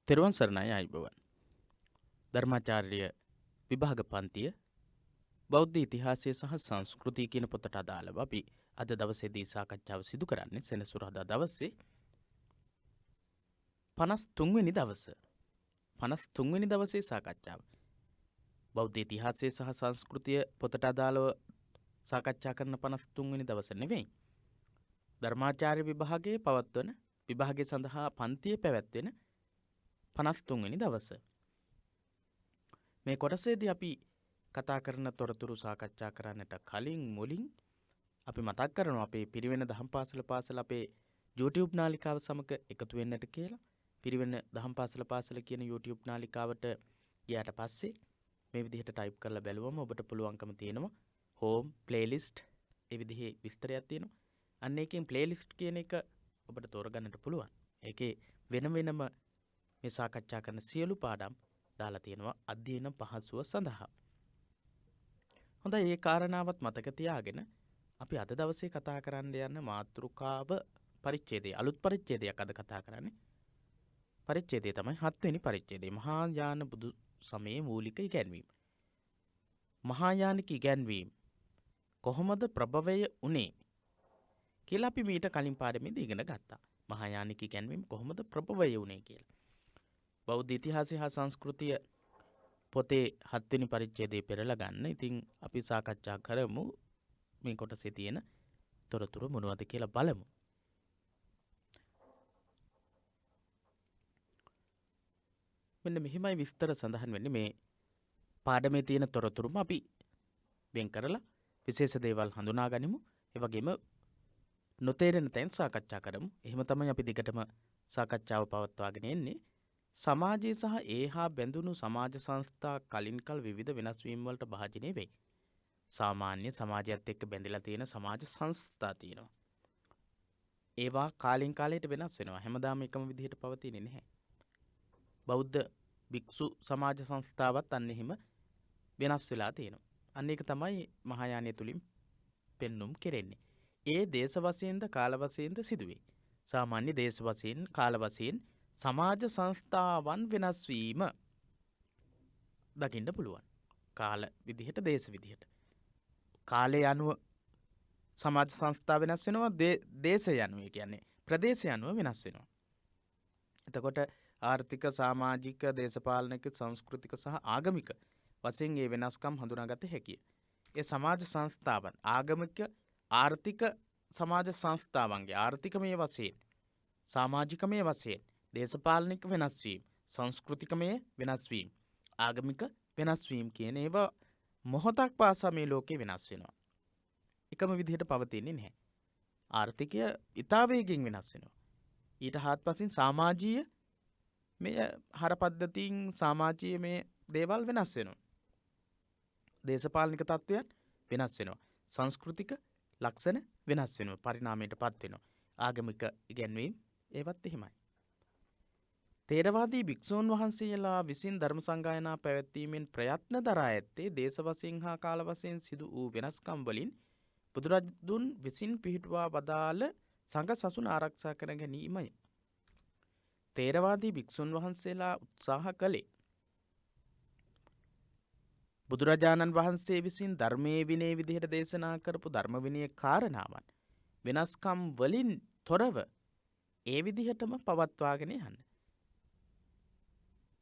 තෙරුවන් සරණයි අයිබෝවන්. ධර්මාචාර්ය විභාග පන්තිය බෞද්ධ ඉතිහාසය සහ සංස්කෘතිය කියන පොතට අදාළව අපි අද දවසේදී සාකච්ඡාව සිදු කරන්නේ සෙනසුරාදා දවසේ 53 වෙනි දවස. 53 වෙනි දවසේ සාකච්ඡාව. බෞද්ධ ඉතිහාසය සහ සංස්කෘතිය පොතට අදාළව සාකච්ඡා කරන 53 වෙනි දවස නෙවෙයි. ධර්මාචාර්ය විභාගයේ පවත්වන විභාගය සඳහා පන්තියේ පැවැත්වෙන 53 වෙනි දවස. මේ කොටසේදී අපි කතා කරන තොරතුරු සාකච්ඡා කරන්නට කලින් මුලින් අපි මතක් කරනවා අපේ පිරිවෙන දහම් පාසල අපේ YouTube නාලිකාව සමග එකතු වෙන්නට කියලා. පිරිවෙන දහම් පාසල කියන YouTube නාලිකාවට ගියාට පස්සේ මේ විදිහට ටයිප් කරලා බැලුවම ඔබට පුළුවන්කම තියෙනවා home playlist ඒ විදිහේ විස්තරයක් තියෙනවා. අන්න ඒකෙන් playlist කියන එක ඔබට තෝරගන්නට පුළුවන්. ඒකේ වෙනම මේ සාකච්ඡා කරන සියලු පාඩම් දාලා තියෙනවා අධ්‍යයන පහසුව සඳහා. හොඳයි, ඒ කාරණාවත් මතක තියාගෙන අපි අද දවසේ කතා කරන්න යන මාතෘකාව පරිච්ඡේදය අලුත් පරිච්ඡේදයක් අද කතා කරන්නේ. පරිච්ඡේදය තමයි 7 වෙනි පරිච්ඡේදය. මහායාන බුදු සමයේ මූලික ඉගැන්වීම. මහායානික ඉගැන්වීම කොහොමද ප්‍රභවය උනේ කියලා අපි මීට කලින් පාඩමේදී ඉගෙන ගත්තා. මහායානික ඉගැන්වීම කොහොමද ප්‍රභවය උනේ කියලා. බෞද්ධ ඉතිහාසය හා සංස්කෘතිය පොතේ 7 වෙනි පරිච්ඡේදය පෙරලා ගන්න. ඉතින් අපි සාකච්ඡා කරමු මේ කොටසේ තියෙන තොරතුරු මොනවද කියලා බලමු. මෙන්න මෙහිමයි විස්තර සඳහන් වෙන්නේ. මේ පාඩමේ තියෙන තොරතුරුම අපි වෙන් කරලා විශේෂ දේවල් හඳුනා ගනිමු. ඒ වගේම නොතේරෙන තැන් සාකච්ඡා කරමු. එහෙම තමයි අපි දිගටම සාකච්ඡාව පවත්වාගෙන එන්නේ. සමාජය සහ ඒහා බැඳුණු සමාජ සංස්ථා කලින් කල විවිධ වෙනස් වීම් වලට භාජනය වෙයි. සාමාන්‍ය සමාජයත් එක්ක බැඳලා තියෙන සමාජ සංස්ථා තියෙනවා. ඒවා කාලින් කාලයට වෙනස් වෙනවා. හැමදාම එකම විදිහට පවතින්නේ නැහැ. බෞද්ධ භික්ෂු සමාජ සංස්ථාවත් අන්න එහෙම වෙනස් වෙලා තියෙනවා. අන්න ඒක තමයි මහායානය තුලින් පෙන්눔 කෙරෙන්නේ. ඒ දේශ වශයෙන්ද කාල වශයෙන්ද සිදුවේ. සාමාන්‍ය දේශ වශයෙන් කාල වශයෙන් සමාජ සංස්ථාවන් වෙනස් වීම දකින්න පුළුවන්. කාල විදිහට දේශ විදිහට. කාලය අනුව සමාජ සංස්ථා වෙනස් වෙනවා. දේශය අනුව කියන්නේ ප්‍රදේශය අනුව වෙනස් වෙනවා. එතකොට ආර්ථික, සමාජික, දේශපාලනික, සංස්කෘතික සහ ආගමික වශයෙන් මේ වෙනස්කම් හඳුනාගත හැකියි. ඒ සමාජ සංස්ථාවන් ආගමික, ආර්ථික සමාජ සංස්ථාවන්ගේ ආර්ථිකමය වශයෙන්, සමාජිකමය වශයෙන්, දේශපාලනික වෙනස් වීම, සංස්කෘතිකමය වෙනස් වීම, ආගමික වෙනස් වීම කියන ඒවා මොහොතක් පාසා මේ ලෝකේ වෙනස් වෙනවා. එකම විදිහට පවතින්නේ නැහැ. ආර්ථිකය ඉතා වේගෙන් වෙනස් වෙනවා. ඊට හාත්පසින් සමාජීය මේ හරපද්ධතියින් සමාජීය මේ දේවල් වෙනස් වෙනවා. දේශපාලනික තත්ත්වයන් වෙනස් වෙනවා. සංස්කෘතික ලක්ෂණ වෙනස් වෙනවා. පරිණාමයටපත් වෙනවා. ආගමික ඉගැන්වීම් ඒවත් එහෙමයි. තේරවාදී භික්ෂූන් වහන්සේලා විසින් ධර්ම සංගායනා පැවැත්වීමෙන් ප්‍රයත්න දරා ඇත්තේ දේශ වශයෙන් හා කාල වශයෙන් සිදු වූ වෙනස්කම් වලින් බුදුරජුන් විසින් පිහිටුවා වදාළ සංඝ සසුන ආරක්ෂා කර ගැනීමයි. තේරවාදී භික්ෂූන් වහන්සේලා උත්සාහ කළේ බුදුරජාණන් වහන්සේ විසින් ධර්මයේ විනය විදිහට දේශනා කරපු ධර්ම විනය කාරණාවන් වෙනස්කම් වලින් තොරව ඒ විදිහටම පවත්වාගෙන යන්න.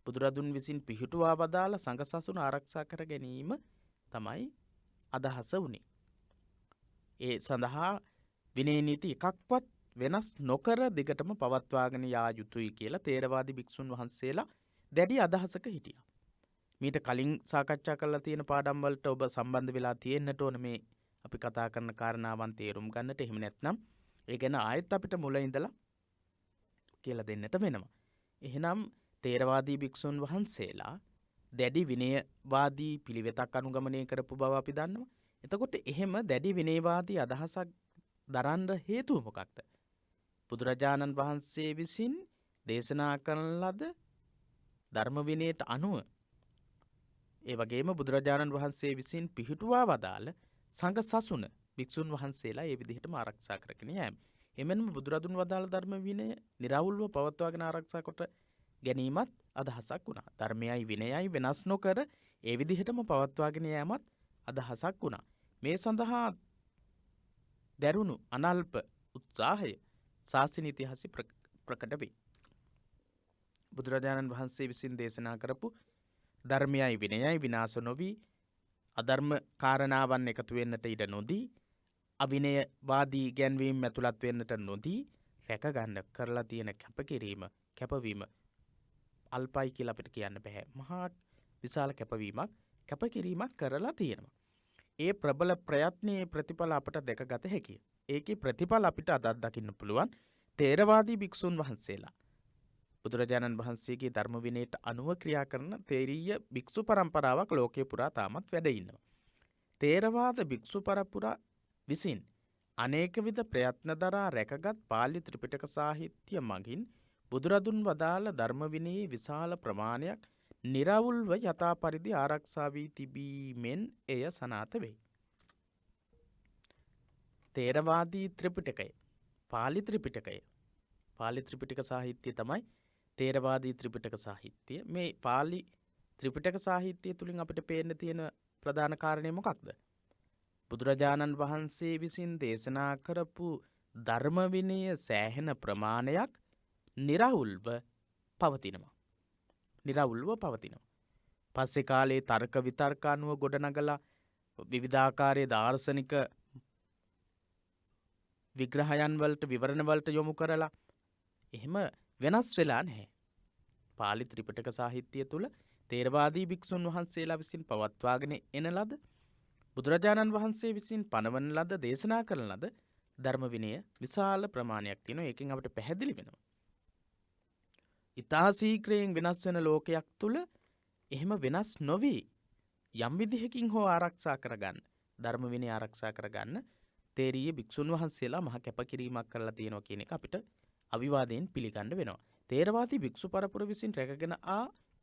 බුදුරදුන් විසින් පිහිටුවා වදාළ සංඝ සසුන ආරක්ෂා කර ගැනීම තමයි අදහස වුණේ. ඒ සඳහා විනය නීති එකක්වත් වෙනස් නොකර දිගටම පවත්වාගෙන යා යුතුයි කියලා තේරවාදී භික්ෂුන් වහන්සේලා දැඩි අදහසක හිටියා. මීට කලින් සාකච්ඡා කරලා තියෙන පාඩම් වලට ඔබ සම්බන්ධ වෙලා තියෙන්නට ඕන මේ අපි කතා කරන කාරණාවන් තේරුම් ගන්නට. එහෙම නැත්නම් ඒ ගැන ආයෙත් අපිට මුල ඉඳලා කියලා දෙන්නට වෙනවා. එහෙනම් තේරවාදී භික්ෂුන් වහන්සේලා දැඩි විනයවාදී පිළිවෙතක් අනුගමනය කරපු බව අපි දන්නවා. එතකොට එහෙම දැඩි විනයවාදී අදහසක් දරන්න හේතුව මොකක්ද? බුදුරජාණන් වහන්සේ විසින් දේශනා කරන ලද ධර්ම විනයට අනුව ඒ වගේම බුදුරජාණන් වහන්සේ විසින් පිහිටුවා වදාළ සංඝ සසුන භික්ෂුන් වහන්සේලා ඒ විදිහටම ආරක්ෂා කරගෙන යෑම. එමෙන්ම බුදුරදුන් වදාළ ධර්ම විනය निराවුල්ව පවත්වාගෙන ආරක්ෂා කොට ගැනීමත් අදහසක් වුණා. ධර්මයයි විනයයි වෙනස් නොකර ඒ විදිහටම පවත්වාගෙන යෑමත් අදහසක් වුණා. මේ සඳහා දැරුණු අනල්ප උත්සාහය ශාසන ඉතිහාසයේ ප්‍රකට වේ. බුදුරජාණන් වහන්සේ විසින් දේශනා කරපු ධර්මයයි විනයයි විනාශ නොවී අධර්ම කාරණාවන් එකතු වෙන්නට ඉඩ නොදී අවිනයවාදී ගැන්වීම් ඇතුළත් වෙන්නට නොදී රැකගන්න කරලා තියෙන කැපවීම අල්පයි කියලා අපිට කියන්න බෑ. මහා විශාල කැපකිරීමක් කරලා තියෙනවා. ඒ ප්‍රබල ප්‍රයත්නයේ ප්‍රතිඵල අපට දැකගත හැකියි. ඒකේ ප්‍රතිඵල අපිට අදත් දකින්න පුළුවන්. තේරවාදී භික්ෂුන් වහන්සේලා බුදුරජාණන් වහන්සේගේ ධර්ම විනයට අනුව ක්‍රියා කරන තේරීය භික්ෂු පරම්පරාවක් ලෝකේ පුරා තාමත් වැඩ ඉන්නවා. තේරවාද භික්ෂු පරපුරා විසින් අනේකවිධ ප්‍රයත්න දරා රැකගත් පාලි ත්‍රිපිටක සාහිත්‍ය මගින් බුදුරදුන් වදාළ ධර්ම විනයේ විශාල ප්‍රමාණයක් නිරවුල්ව යථා පරිදි ආරක්ෂා වී තිබීමෙන් එය සනාථ වෙයි. තේරවාදී ත්‍රිපිටකය පාලි ත්‍රිපිටක සාහිත්‍යය තමයි තේරවාදී ත්‍රිපිටක සාහිත්‍යය. මේ පාලි ත්‍රිපිටක සාහිත්‍යය තුලින් අපිට පේන්න තියෙන ප්‍රධාන කාරණය මොකක්ද? බුදුරජාණන් වහන්සේ විසින් දේශනා කරපු ධර්ම විනය සෑහෙන ප්‍රමාණයක් නිරවුල්ව පවතිනවා. පස්සේ කාලේ තර්ක විතර්ක අනුව ගොඩනගලා විවිධාකාරයේ දාර්ශනික විග්‍රහයන් වලට විවරණ වලට යොමු කරලා එහෙම වෙනස් වෙලා නැහැ. පාලි ත්‍රිපිටක සාහිත්‍යය තුල තේරවාදී භික්ෂුන් වහන්සේලා විසින් පවත්වාගෙන එන ලද බුදුරජාණන් වහන්සේ විසින් පනවන ලද දේශනා කරන ලද ධර්ම විනය විශාල ප්‍රමාණයක් තියෙනවා. ඒකෙන් අපිට පැහැදිලි වෙනවා. ඉතා ශීඝ්‍රයෙන් වෙනස් වෙන ලෝකයක් තුල එහෙම වෙනස් නොවි යම් විදිහකින් හෝ ආරක්ෂා කරගන්න ධර්ම විනය ආරක්ෂා කරගන්න තේරීය භික්ෂුන් වහන්සේලා මහ කැපකිරීමක් කරලා තියෙනවා කියන එක අපිට අවිවාදයෙන් පිළිගන්න වෙනවා. තේරවාදී භික්ෂු පරපුර විසින් රැකගෙන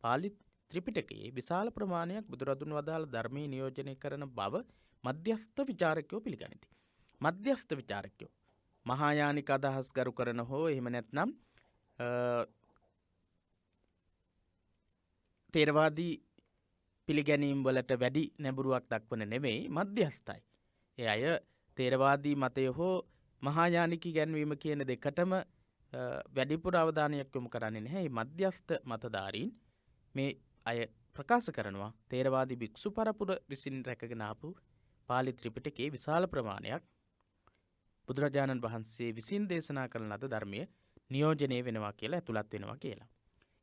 පාලි ත්‍රිපිටකයේ විශාල ප්‍රමාණයක් බුදුරදුන් වදාළ ධර්මයේ නියෝජනය කරන බව මධ්‍යස්ථ විචාරකයෝ පිළිගනිති. මධ්‍යස්ථ විචාරකයෝ මහායානික අදහස් ගරු කරන හෝ එහෙම නැත්නම් තේරවාදී පිළිගැනීම් වලට වැඩි නැඹුරුවක් දක්වන නෙවෙයි මධ්‍යස්ථයි. ඒ අය තේරවාදී මතය හෝ මහායානික ඉගැන්වීම කියන දෙකටම වැඩිපුර අවධානයක් යොමු කරන්නේ නැහැ. මේ මධ්‍යස්ථ මතධාරීන් මේ අය ප්‍රකාශ කරනවා තේරවාදී භික්ෂු පරපුර විසින් රැකගෙන ආපු පාලි ත්‍රිපිටකයේ විශාල ප්‍රමාණයක් බුදුරජාණන් වහන්සේ විසින් දේශනා කරන ලද ධර්මයේ නියෝජනය වෙනවා කියලා ඇතුළත් වෙනවා කියලා.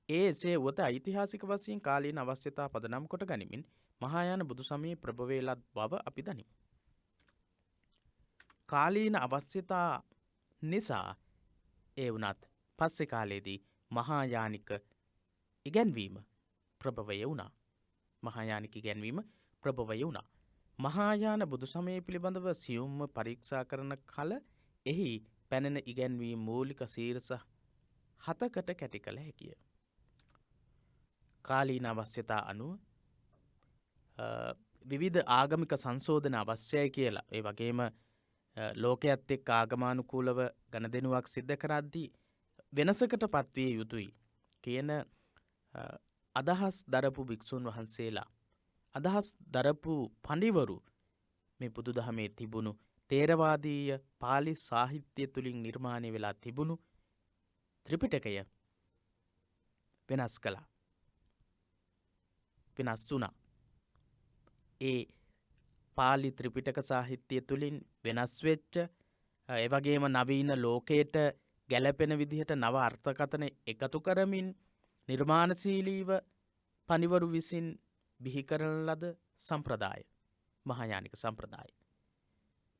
එසේ වත ඓතිහාසික වශයෙන් කාලීන අවශ්‍යතා පදනම් කොට ගනිමින් මහායාන බුදු සමයේ ප්‍රභවයලත් බව අපි දනිමු. කාලීන අවශ්‍යතා නිසා ඒ වුණත් පස්සේ කාලයේදී මහායානික ඉගැන්වීම ප්‍රභවය වුණා. මහායාන බුදු සමය පිළිබඳව සියුම්ව පරීක්ෂා කරන කල එහි පැනෙන ඉගැන්වීම් මූලික ශීර්ෂ 7කට කැටි කළ හැකිය. කාලීන අවශ්‍යතා අනුව විවිධ ආගමික සංශෝධන අවශ්‍යයි කියලා ඒ වගේම ලෝකයේත් එක්ක ආගමානුකූලව ගණදෙනුවක් සිද්ධ කරද්දී වෙනසකට පත්විය යුතුයි කියන අදහස් දරපු භික්ෂුන් වහන්සේලා අදහස් දරපු පඬිවරු මේ බුදුදහමේ තිබුණු තේරවාදීය පාලි සාහිත්‍ය තුලින් නිර්මාණය වෙලා තිබුණු ත්‍රිපිටකය වෙනස් කළා. වෙනස් වුණා. ඒ පාලි ත්‍රිපිටක සාහිත්‍ය තුලින් වෙනස් වෙච්ච ඒ වගේම නවීන ලෝකයට ගැළපෙන විදිහට නව අර්ථකථන එකතු කරමින් නිර්මාණශීලීව පඬිවරු විසින් බිහි කරන ලද සම්ප්‍රදාය මහායානික සම්ප්‍රදාය.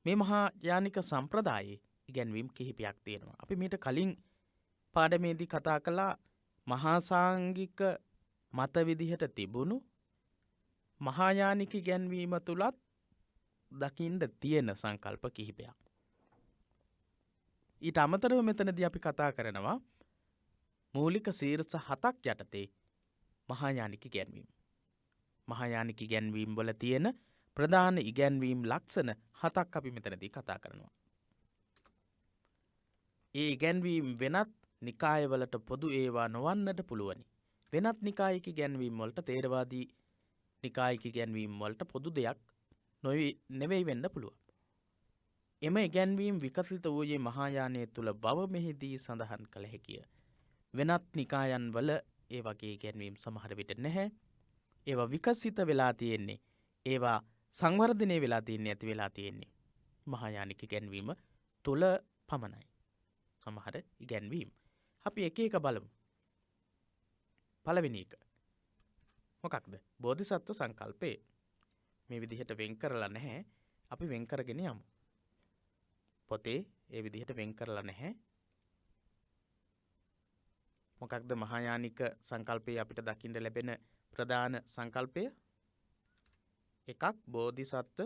මේ මහායානික සම්ප්‍රදායේ ඉගැන්වීම් කිහිපයක් තියෙනවා. අපි මීට කලින් පාඩමේදී කතා කළා මහා සාංගික මත විදිහට තිබුණු මහායානික ඉගැන්වීම තුලත් දකින්න තියෙන සංකල්ප කිහිපයක්. ඊට අමතරව මෙතනදී අපි කතා කරනවා මූලික ශීර්ෂ 7ක් යටතේ මහායානික ඉගැන්වීම. මහායානික ඉගැන්වීම් වල තියෙන ප්‍රධාන ඉගැන්වීම් ලක්ෂණ 7ක් අපි මෙතනදී කතා කරනවා. ඒ ඉගැන්වීම් වෙනත් නිකායවලට පොදු ඒවා නොවන්නට පුළුවනි. වෙනත් නිකායික ඉගැන්වීම් වලට තේරවාදී නිකායික ඉගැන්වීම් වලට පොදු දෙයක් නෙවෙයි වෙන්න පුළුවන්. එම ඉගැන්වීම් විකසිත වූයේ මහායානය තුළ බව මෙහිදී සඳහන් කළ හැකිය. වෙනත් නිකායන් වල ඒ වගේ ඉගැන්වීම් සමහර විට නැහැ. ඒවා විකසිත වෙලා තියෙන්නේ. ඒවා සංවර්ධනය වෙලා තියෙන්නේ ඇති වෙලා තියෙන්නේ. මහායානික ඉගැන්වීම තුළ පමණයි. සමහර ඉගැන්වීම්. අපි එක එක බලමු. පළවෙනි එක. මොකක්ද? බෝධිසත්ව සංකල්පය. මේ විදිහට වෙන් කරලා නැහැ. අපි වෙන් කරගෙන යමු. පොතේ ඒ විදිහට වෙන් කරලා නැහැ. මොකක්ද මහායානික සංකල්පයේ අපිට දකින්න ලැබෙන ප්‍රධාන සංකල්පය? එකක් බෝධිසත්ව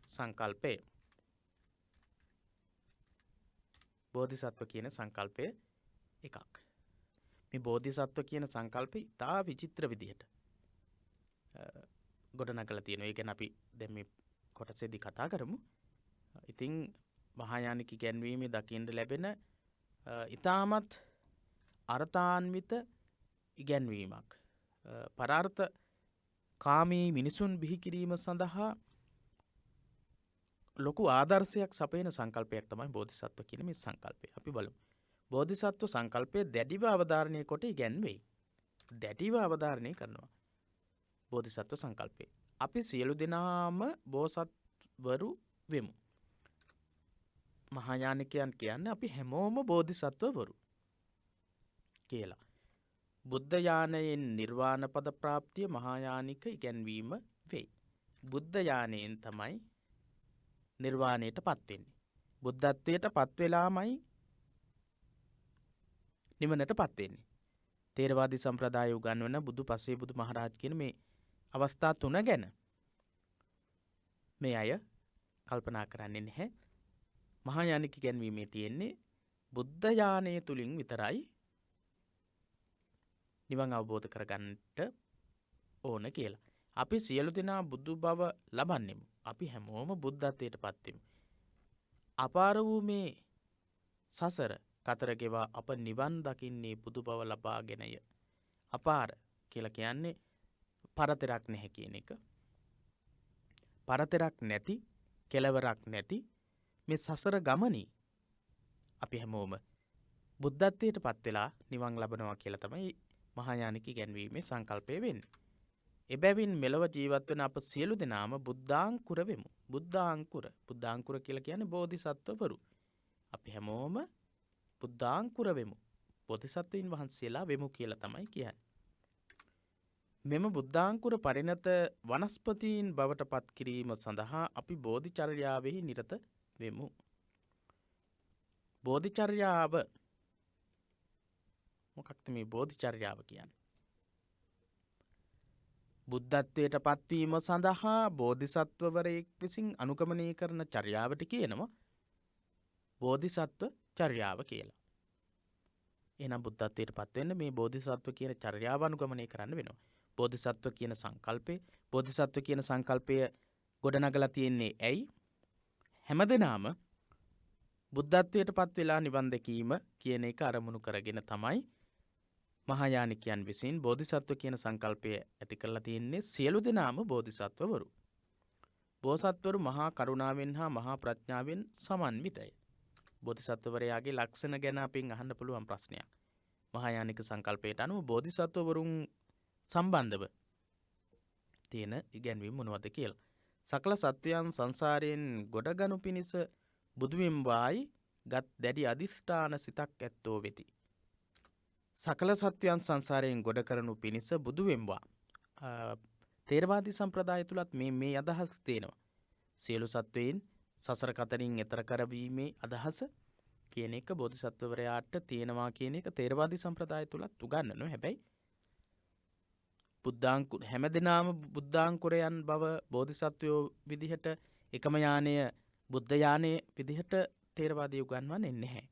සංකල්පය. බෝධිසත්ව කියන සංකල්පය එකක්. මේ බෝධිසත්ව කියන සංකල්පය ඉතා විචිත්‍ර විදිහට ගොඩනගලා තියෙනවා. ඒ ගැන අපි දැන් මේ කොටසේදී කතා කරමු. ඉතින් මහායානික ඉගැන්වීමේ දකින්න ලැබෙන ඉතාමත් අර්ථාන්විත ඉගැන්වීමක්. පරාර්ථ කාමී මිනිසුන් බිහි කිරීම සඳහා ලොකු ආදර්ශයක් සපයන සංකල්පයක් තමයි බෝධිසත්ව කියන මේ සංකල්පය. අපි බලමු. බෝධිසත්ව සංකල්පය දැඩිව අවධාරණය කොට ඉගැන්වේ. දැඩිව අවධාරණය කරනවා බෝධිසත්ව සංකල්පය. අපි සියලු දෙනාම බෝසත්වරු වෙමු. මහායානිකයන් කියන්නේ අපි හැමෝම බෝධිසත්වවරු කියලා. බුද්ධ යානයෙන් නිර්වාණ පද ප්‍රාප්තිය මහායානික ඉගැන්වීම වෙයි. බුද්ධ යානයෙන් තමයි නිර්වාණයට පත් වෙන්නේ. බුද්ධත්වයට පත් වෙලාමයි නිවනට පත් වෙන්නේ. තේරවාදී සම්ප්‍රදාය උගන්වන බුදු පසේ බුදු මහරහත් කියන මේ අවස්ථා තුන ගැන මේ අය කල්පනා කරන්නේ නැහැ. මහායානික ඉගැන්වීමේ තියෙන්නේ බුද්ධ යානය තුලින් විතරයි නිවන් අවබෝධ කරගන්නට ඕන කියලා. අපි සියලු දෙනා බුදු බව ලබන්නෙමු. අපි හැමෝම බුද්ධත්වයට පත් වෙමු. අපාර වූ මේ සසර කතර ගෙවා අප නිවන් දකින්නේ බුදු බව ලබාගෙනය. අපාර කියලා කියන්නේ පරතරක් නැහැ කියන එක. පරතරක් නැති, කෙලවරක් නැති මේ සසර ගමනේ අපි හැමෝම බුද්ධත්වයට පත් වෙලා නිවන් ලබනවා කියලා තමයි මහායානික ඉගැන්වීමේ සංකල්පය වෙන්නේ. එබැවින් මෙලව ජීවත් වෙන අප සියලු දෙනාම බුද්ධාංකුර වෙමු. බුද්ධාංකුර කියලා කියන්නේ බෝධිසත්වවරු. අපි හැමෝම බුද්ධාංකුර වෙමු. බෝධිසත්වයින් වහන්සේලා වෙමු කියලා තමයි කියන්නේ. මෙම බුද්ධාංකුර පරිණත වනස්පතීන් බවට පත් කිරීම සඳහා අපි බෝධිචර්යාවෙහි නිරත වෙමු. බෝධිචර්යාව මොකක්ද මේ බෝධිචර්යාව කියන්නේ? බුද්ධත්වයට පත්වීම සඳහා බෝධිසත්වවරයෙක් විසින් අනුගමනය කරන චර්යාවට කියනවා බෝධිසත්ව චර්යාව කියලා. එහෙනම් බුද්ධත්වයට පත් වෙන්න මේ බෝධිසත්ව කියන චර්යාව අනුගමනය කරන්න වෙනවා. බෝධිසත්ව කියන සංකල්පය ගොඩනගලා තියෙන්නේ ඇයි? හැමදෙනාම බුද්ධත්වයට පත් වෙලා නිවන් දැකීම කියන එක අරමුණු කරගෙන තමයි මහායානිකයන් විසින් බෝධිසත්ව කියන සංකල්පය ඇති කරලා තියෙන්නේ. සියලු දෙනාම බෝධිසත්වවරු. බෝසත්වරු මහා කරුණාවෙන් හා මහා ප්‍රඥාවෙන් සමන්විතයි. බෝධිසත්වවරයාගේ ලක්ෂණ ගැන අපෙන් අහන්න පුළුවන් ප්‍රශ්නයක්. මහායානික සංකල්පයට අනුව බෝධිසත්වවරුන් සම්බන්ධව තියෙන ඉගැන්වීම් මොනවද කියලා. සකල සත්වයන් සංසාරයෙන් ගොඩගනු පිණිස බුදුවෙන් වායි ගත් දැඩි අධිෂ්ඨාන සිතක් ඇත්තෝ වෙති. සකල සත්වයන් සංසාරයෙන් ගොඩ කරනු පිණිස බුදුවෙන්වා. තේරවාදී සම්ප්‍රදාය තුලත් මේ අදහස් තියෙනවා. සියලු සත්වයින් සසර කතරින් එතර කරවීමේ අදහස කියන එක බෝධිසත්වවරයාට තියෙනවා කියන එක තේරවාදී සම්ප්‍රදාය තුලත් උගන්වනවා. හැබැයි හැමදෙනාම බුද්ධාංකුරයන් බව බෝධිසත්වයෝ විදිහට එකම යානය බුද්ධ යානයේ විදිහට තේරවාදී උගන්වන්නේ නැහැ.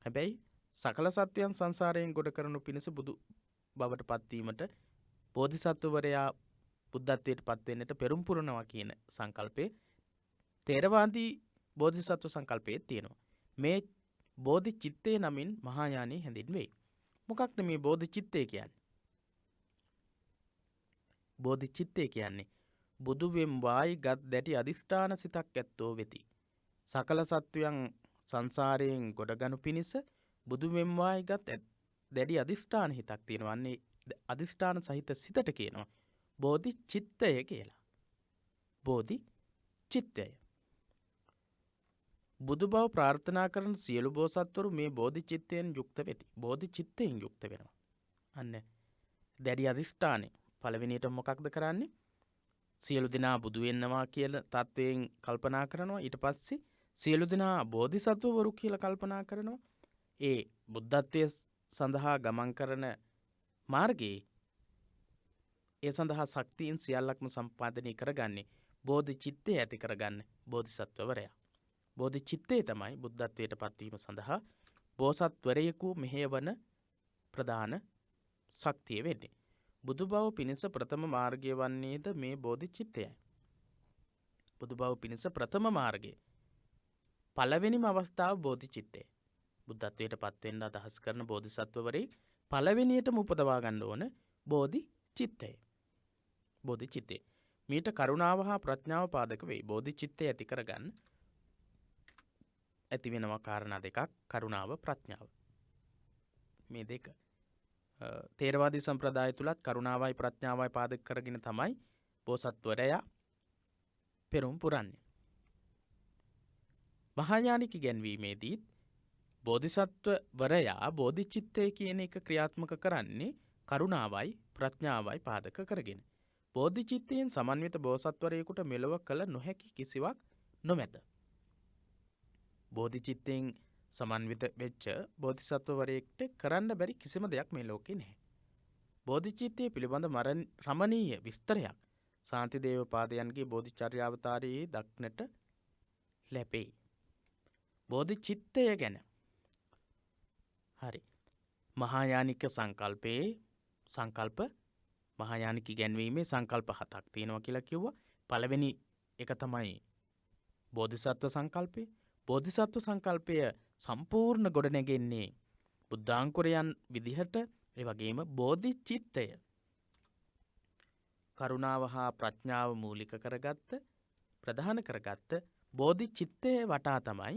හැබැයි සකල සත්වයන් සංසාරයෙන් ගොඩ කරනු පිණිස බුදු බවට පත්වීමට බෝධිසත්වවරයා බුද්ධත්වයට පත්වෙන්නට පෙරම් පුරනවා කියන සංකල්පය තේරවාදී බෝධිසත්ව සංකල්පයේ තියෙනවා. මේ බෝධි චිත්තේ නමින් මහායානයේ හැඳින්වේ. මොකක්ද මේ බෝධි චිත්තේ කියන්නේ? බෝධි චිත්තේ කියන්නේ බුදු වෙම් වායි ගත් දැටි අදිෂ්ඨාන සිතක් ඇත්තෝ වෙති. සකල සත්වයන් සංසාරයෙන් ගොඩගනු පිණිස බුදු වෙම් වායි ගත් දැඩි අදිෂ්ඨාන හිතක් තියෙනවන්නේ අදිෂ්ඨාන සහිත සිතට කියනවා බෝධි චිත්තය කියලා. බෝධි චිත්තය. බුදු බව ප්‍රාර්ථනා කරන සියලු බෝසත්වරු මේ බෝධි චිත්තයෙන් යුක්ත වෙති. බෝධි චිත්තයෙන් යුක්ත වෙනවා. අන්න දැඩි අදිෂ්ඨානය. පළවෙනියට මොකක්ද කරන්නේ? සියලු දෙනා බුදු වෙන්නවා කියලා තත්වයෙන් කල්පනා කරනවා. ඊට පස්සේ සියලු දෙනා බෝධිසත්වවරු කියලා කල්පනා කරනවා. ඒ බුද්ධත්වයේ සඳහා ගමන් කරන මාර්ගයේ ඒ සඳහා ශක්තියින් සියල්ලක්ම සම්පාදනය කරගන්නේ බෝධි චිත්තය ඇති කරගන්න බෝධිසත්වවරයා. බෝධි චිත්තේ තමයි බුද්ධත්වයට පත්වීම සඳහා බෝසත්වරයෙකු මෙහෙයවන ප්‍රධාන ශක්තිය වෙන්නේ. බුදු බව පිණිස ප්‍රථම මාර්ගය වන්නේද මේ බෝධි චිත්තයයි. බුදු බව පිණිස ප්‍රථම මාර්ගය පළවෙනිම අවස්ථාව බෝධි චිත්තය. බුද්ධත්වයට පත්වෙන්න අදහස් කරන බෝධිසත්වවරේ පළවෙනියටම උපදවා ගන්න ඕන බෝධි චිත්තය. බෝධි චිත්තේ මීට කරුණාව හා ප්‍රඥාව පාදක වෙයි. බෝධි චිත්තය ඇති කරගන්න ඇති වෙනවා කාරණා දෙකක්, කරුණාව ප්‍රඥාව. මේ දෙක තේරවාදී සම්ප්‍රදාය තුලත් කරුණාවයි ප්‍රඥාවයි පාදක කරගෙන තමයි බෝසත්වරයා පෙරම් පුරන්නේ. මහායානික ඉගැන්වීමේදීත් බෝධිසත්වවරයා බෝධිචිත්තය කියන එක ක්‍රියාත්මක කරන්නේ කරුණාවයි ප්‍රඥාවයි පාදක කරගෙන. බෝධිචිත්තයෙන් සමන්විත බෝසත්වරයෙකුට මෙලොව කළ නොහැකි කිසිවක් නොමැත. බෝධිචිත්තයෙන් සමන්විත වෙච්ච බෝධිසත්වවරයෙක්ට කරන්න බැරි කිසිම දෙයක් මේ ලෝකේ නැහැ. බෝධිචිත්තය පිළිබඳ රමණීය විස්තරයක් සාන්තිදේව පාදයන්ගේ බෝධිචර්යාවතාරයේ දක්නට ලැබේ. බෝධිචිත්තය ගැන හරි මහායානික සංකල්ප මහායානික ඉගැන්වීමේ සංකල්ප 7ක් තියෙනවා කියලා කිව්වා. පළවෙනි එක තමයි බෝධිසත්ව සංකල්පය. බෝධිසත්ව සංකල්පය සම්පූර්ණ ගොඩනැගෙන්නේ බුද්ධාංකුරයන් විදිහට. ඒ වගේම බෝධිචිත්තය කරුණාව හා ප්‍රඥාව මූලික කරගත්ත ප්‍රධාන කරගත්ත බෝධිචිත්තය වටා තමයි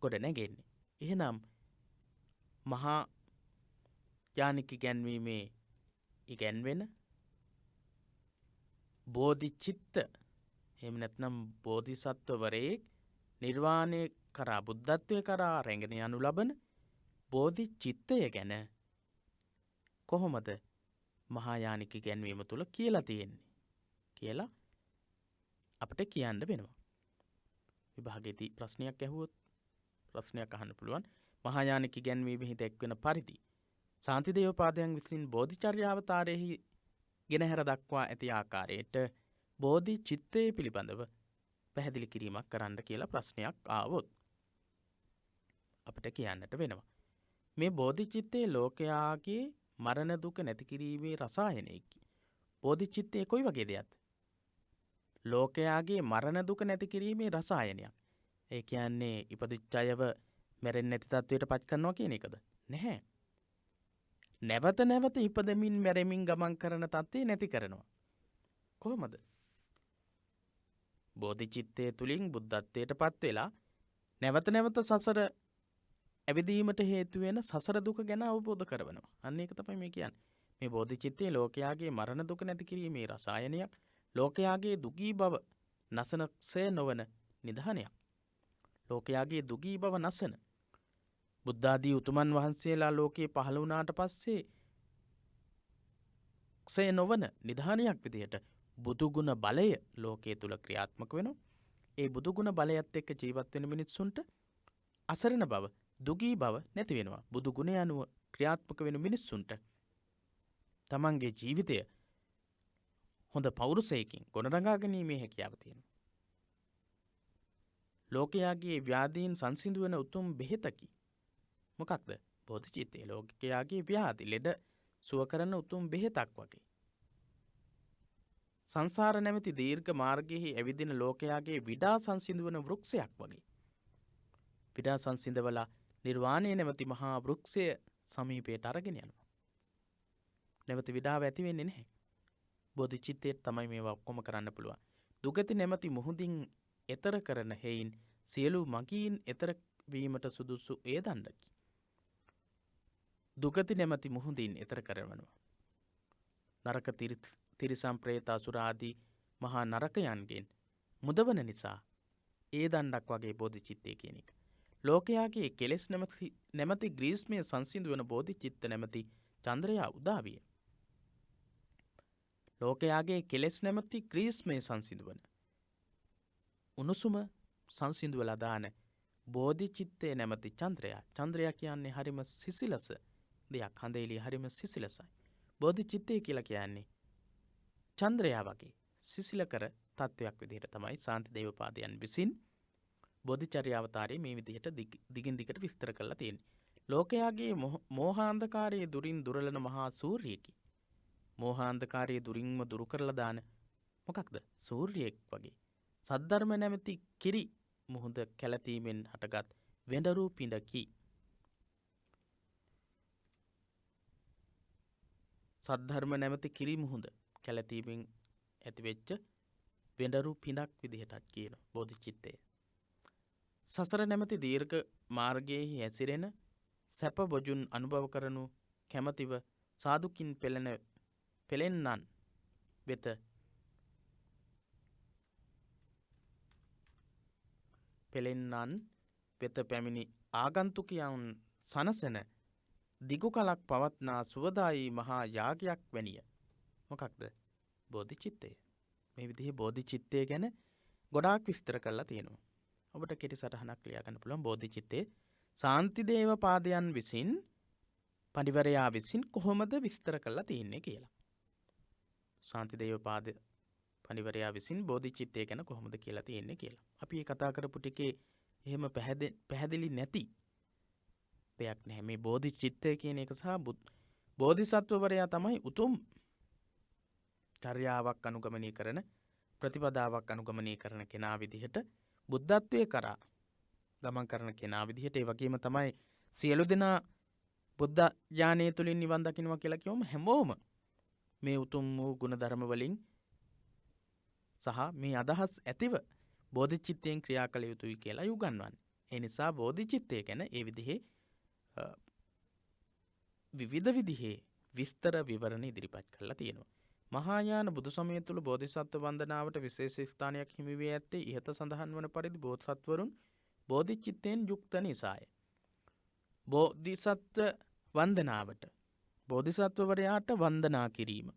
ගොඩනැගෙන්නේ. එහෙනම් මහා යානික ඉගැන්වීමේ ඉගැන්වෙන බෝධිචිත්ත එහෙම නැත්නම් බෝධිසත්වවරයෙක් නිර්වාණය කරා බුද්ධත්වය කරා රැගෙන යනු ලබන බෝධිචිත්තය ගැන කොහොමද මහායානික ඉගැන්වීම තුල කියලා තියෙන්නේ කියලා අපිට කියන්න වෙනවා. විභාගයේදී ප්‍රශ්නයක් ඇහුවොත් ප්‍රශ්නයක් අහන්න පුළුවන්. මහායානික ඉගැන්වීමෙහි දැක්වෙන පරිදි සාන්තිදේව පාදයන් විසින් බෝධිචර්යාවතාරයෙහි ගෙනහැර දක්වා ඇති ආකාරයට බෝධිචිත්තය පිළිබඳව පැහැදිලි කිරීමක් කරන්න කියලා ප්‍රශ්නයක් ආවොත් අපිට කියන්නට වෙනවා. මේ බෝධිචිත්තේ ලෝකයාගේ මරණ දුක නැති කිරීමේ රසායනයකි. බෝධිචිත්තේ කොයි වගේ දෙයක්ද? ලෝකයාගේ මරණ දුක නැති කිරීමේ රසායනයක්. ඒ කියන්නේ ඉපදිච්ච අයව මැරෙන්නේ නැති තත්වයට පත් කරනවා කියන එකද? නැහැ. නැවත නැවත ඉපදෙමින් මැරෙමින් ගමන් කරන තත්ත්වය නැති කරනවා. කොහොමද? බෝධිචිත්තය තුලින් බුද්ධත්වයට පත් වෙලා නැවත නැවත සසර ඇවිදීමට හේතු වෙන සසර දුක ගැන අවබෝධ කරවනවා. අන්න ඒක තමයි මේ කියන්නේ. මේ බෝධිචිත්තේ ලෝකයාගේ මරණ දුක නැති කිරීමේ රසායනයක්. ලෝකයාගේ දුගී බව නසනක්ෂය නොවන නිධානයක්. ලෝකයාගේ දුගී බව නසන බුද්ධාදී උතුමන් වහන්සේලා ලෝකේ පහළ වුණාට පස්සේ ක්ෂය නොවන නිධානයක් විදිහට බුදුගුණ බලය ලෝකයේ තුල ක්‍රියාත්මක වෙනවා. ඒ බුදුගුණ බලයත් එක්ක ජීවත් වෙන මිනිස්සුන්ට අසරණ බව, දුගී බව නැති වෙනවා. බුදුගුණ යනුව ක්‍රියාත්මක වෙන මිනිස්සුන්ට තමන්ගේ ජීවිතය හොඳ පෞරුෂයකින් ගොඩනගා ගැනීමේ හැකියාව තියෙනවා. ලෝකයාගේ ව්‍යාධීන් සංසිඳුවන උතුම් බෙහෙතකි. මොකක්ද? බෝධිචිත්තය. ලෝකයාගේ ව්‍යාධි ලෙඩ සුව කරන උතුම් බෙහෙතක් වගේ. සංසාර නැමැති දීර්ඝ මාර්ගයේ ඇවිදින ලෝකයාගේ විඩා සංසිඳුවන වෘක්ෂයක් වගේ. විඩා සංසිඳවලා නිර්වාණය නැමැති මහා වෘක්ෂය සමීපයට අරගෙන යනවා. නැවත විඩාව ඇති වෙන්නේ නැහැ. බෝධිචිත්තයට තමයි මේවා ඔක්කොම කරන්න පුළුවන්. දුගති නැමැති මුහුදින් එතර කරන හේයින් සියලු මගීන් එතර වීමට සුදුසු ඒ දණ්ඩකි. දුගති නැමැති මුහුදින් එතර කරවනවා. නරක තිරිසන් ප්‍රේත අසුර ආදී මහා නරකයන්ගෙන් මුදවන නිසා ඒ දණ්ඩක් වගේ බෝධිචිත්තය කියන එක. ලෝකයාගේ කෙලෙස් නැමැති ග්‍රීස්මය සංසිඳුවන බෝධිචිත්ත නැමැති චන්ද්‍රයා උදාවිය. ලෝකයාගේ කෙලෙස් නැමැති ග්‍රීස්මය සංසිඳුවන උණුසුම සංසිඳුවලා දාන බෝධිචිත්තය නැමැති චන්ද්‍රයා කියන්නේ හරිම සිසිලස දෙයක්. හඳේලිය හරිම සිසිලසයි. බෝධිචිත්තය කියලා කියන්නේ චන්ද්‍රයා වගේ සිසිල කර තත්ත්වයක් විදිහට තමයි ශාන්ති දේවපාදයන් විසින් බෝධිචර්යාවතාරයේ මේ විදිහට දිගින් දිගට විස්තර කරලා තියෙන්නේ. ලෝකයාගේ මෝහාන්ධකාරයේ දුරින් දුරලන මහා සූර්යයෙකි. මෝහාන්ධකාරයේ දුරින්ම දුරු කරලා දාන මොකක්ද? සූර්යයෙක් වගේ. සද්ධර්ම නැමැති කිරි මුහුද කැළතීමෙන් හටගත් වෙඬරු පිඬකි. සද්ධර්ම නැමැති කිරි මුහුද කැළතීමෙන් ඇතිවෙච්ච වෙඬරු පිඬක් විදිහටත් කියන බෝධිචිත්තය. සසර නැමැති දීර්ඝ මාර්ගයේ හැසිරෙන සැප බොජුන් අනුභව කරනු කැමැතිව සාදුකින් පෙළෙන්නන් වෙත පැමිණි ආගන්තුකයන් සනසන දිගු කලක් පවත්නා සුවදායි මහා යාගයක් වැනිය. මොකක්ද? බෝධිචිත්තය. මේ විදිහේ බෝධිචිත්තය ගැන ගොඩාක් විස්තර කරලා තියෙනවා. ඔබට කෙටි සටහනක් ලියා ගන්න පුළුවන් බෝධිචිත්තේ ශාන්තිදේව පාදයන් විසින් පඬිවරයා විසින් කොහොමද විස්තර කරලා තියෙන්නේ කියලා. ශාන්තිදේව පාද පඬිවරයා විසින් බෝධිචිත්තය ගැන කොහොමද කියලා තියෙන්නේ කියලා. අපි මේ කතා කරපු ටිකේ එහෙම පැහැදිලි නැති දෙයක් නැහැ. මේ බෝධිචිත්තය කියන එක සහ බෝධිසත්වවරයා තමයි උතුම් චර්යාවක් අනුගමනය කරන ප්‍රතිපදාවක් අනුගමනය කරන කෙනා විදිහට බුද්ධත්වයේ කරා ගමන් කරන කෙනා විදිහට ඒ වගේම තමයි සියලු දෙනා බුද්ධ ඥානය තුලින් නිවන් දකින්නවා කියලා කියවම හැමෝම මේ උතුම් වූ ගුණධර්ම වලින් සහ මේ අදහස් ඇතිව බෝධිචිත්තයෙන් ක්‍රියා කළ යුතුයි කියලා උගන්වන්නේ. ඒ නිසා බෝධිචිත්තය ගැන ඒ විදිහේ විවිධ විදිහේ විස්තර විවරණ ඉදිරිපත් කරලා තියෙනවා. මහායාන බුදු සමය තුළ බෝධිසත්ව වන්දනාවට විශේෂ ස්ථානයක් හිමි වී ඇත්තේ ඉහත සඳහන් වන පරිදි බෝධිසත්වරුන් බෝධිචිත්තයෙන් යුක්ත නිසාය. බෝධිසත්ව වන්දනාවට බෝධිසත්වවරයාට වන්දනා කිරීම.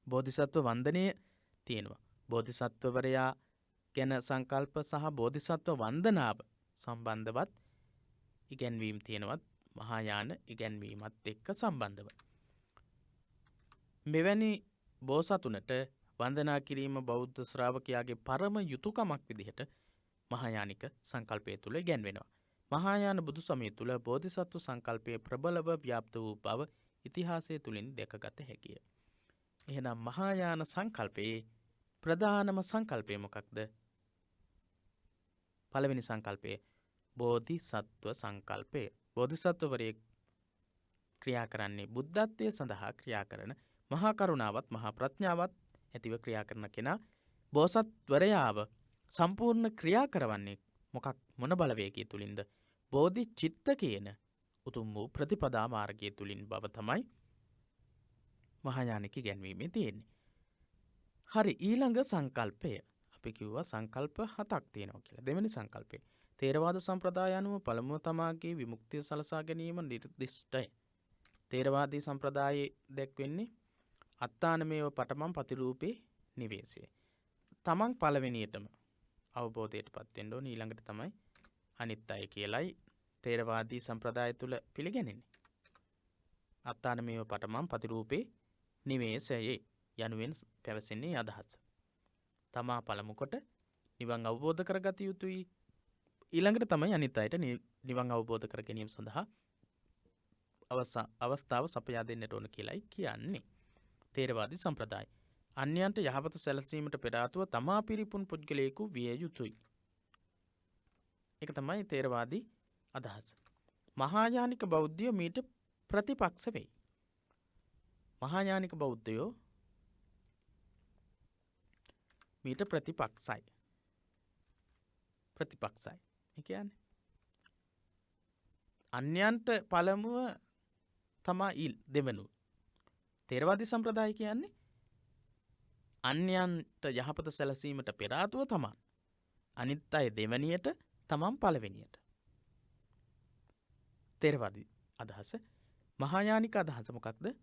බෝධිසත්ව වන්දනය තියෙනවා. බෝධිසත්වවරයා ගැන සංකල්ප සහ බෝධිසත්ව වන්දනාව සම්බන්ධවත් ඉගැන්වීම් තියෙනවත් මහායාන ඉගැන්වීමත් එක්ක සම්බන්ධව. මෙවැනි බෝසතුනට වන්දනා කිරීම බෞද්ධ ශ්‍රාවකයාගේ පරම යුතුයකමක් විදිහට මහායානික සංකල්පය තුළ ඉගැන්වෙනවා. මහායාන බුදු සමය තුළ බෝධිසත්ව සංකල්පය ප්‍රබලව ව්‍යාප්ත වූ බව ඉතිහාසය තුළින් දැකගත හැකිය. එහෙනම් මහායාන සංකල්පයේ ප්‍රධානම සංකල්පය මොකක්ද? පළවෙනි සංකල්පය බෝධිසත්ව සංකල්පය. බෝධිසත්වවරයෙක් ක්‍රියා කරන්නේ බුද්ධත්වයේ සඳහා ක්‍රියා කරන මහා කරුණාවත් මහා ප්‍රඥාවත් ඇතිව ක්‍රියා කරන කෙනා. බෝසත්වරයාව සම්පූර්ණ ක්‍රියා කරවන්නේ මොන බලවේගය තුලින්ද? බෝධිචිත්ත කියන උතුම් වූ ප්‍රතිපදා මාර්ගය තුලින් බව තමයි මහායානික ඉගැන්වීමේ තියෙන්නේ. හරි, ඊළඟ සංකල්පය අපි කිව්වා සංකල්ප 7ක් තියෙනවා කියලා. දෙවෙනි සංකල්පය තේරවාද සම්ප්‍රදාය අනුව පළමුව තමාගේ විමුක්තිය සලසා ගැනීම නිර්දිෂ්ටය. තේරවාදී සම්ප්‍රදායේ දැක්වෙන්නේ අත්තානමේව පඨමං ප්‍රතිරූපේ නිවේසය. තමන් පළවෙනියටම අවබෝධයටපත් වෙන්න ඕන, ඊළඟට තමයි අනිත් අය කියලයි තේරවාදී සම්ප්‍රදාය තුල පිළිගැනෙන්නේ. අත්තානමේව පඨමං ප්‍රතිරූපේ නිවේසයේ යනුවෙන් පැවසෙන්නේ අදහස. තමා පළමු කොට නිවන් අවබෝධ කරගත යුතුයි. ඊළඟට තමයි අනිත් අයට නිවන් අවබෝධ කර ගැනීම සඳහා අවස්ථාව සපයා දෙන්නට ඕන කියලායි කියන්නේ තේරවාදී සම්ප්‍රදාය. අන්‍යයන්ට යහපත සැලසීමට පෙර ආතුව තමා පිරිපුන් පුද්ගලයෙකු විය යුතුයි. ඒක තමයි තේරවාදී අදහස. මහායානික බෞද්ධයෝ මීට ප්‍රතිපක්ෂ වෙයි. මහායානික බෞද්ධයෝ මීට ප්‍රතිපක්ෂයි. ප්‍රතිපක්ෂයි. ඒ කියන්නේ අන්‍යයන්ට පළමුව තමා දෙවනුව. තේරවාදී සම්ප්‍රදාය කියන්නේ අන්‍යයන්ට යහපත සැලසීමට පෙර ආතුව තමන්. අනිත් අය දෙවැනියට තමන් පළවෙනියට. තේරවාදී අදහස. මහායානික අදහස මොකක්ද?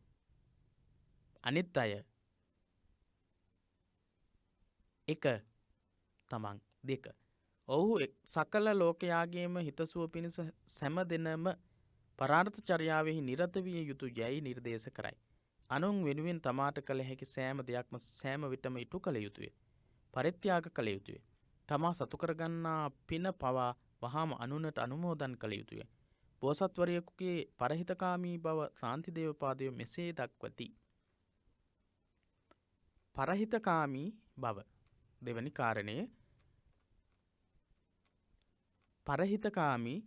අනිත් අය එක තමන් දෙක. ඔහු සකල ලෝකයාගේම හිතසුව පිණිස සැම දෙනම පරාර්ථ චර්යාවෙහි නිරත විය යුතු යැයි නිර්දේශ කරයි. අනුන් වෙනුවෙන් තමාට කළ හැකි සෑම දෙයක්ම සෑම විටම ඉටු කළ යුතුය. පරිත්‍යාග කළ යුතුය. තමා සතු කරගන්නා පින පවා වහාම අනුනට අනුමෝදන් කළ යුතුය. බෝසත්වරයෙකුගේ පරහිතකාමී බව ශාන්තිදේවපාදය මෙසේ දක්වති. පරහිතකාමී බව දෙවැනි කාරණය. පරහිතකාමී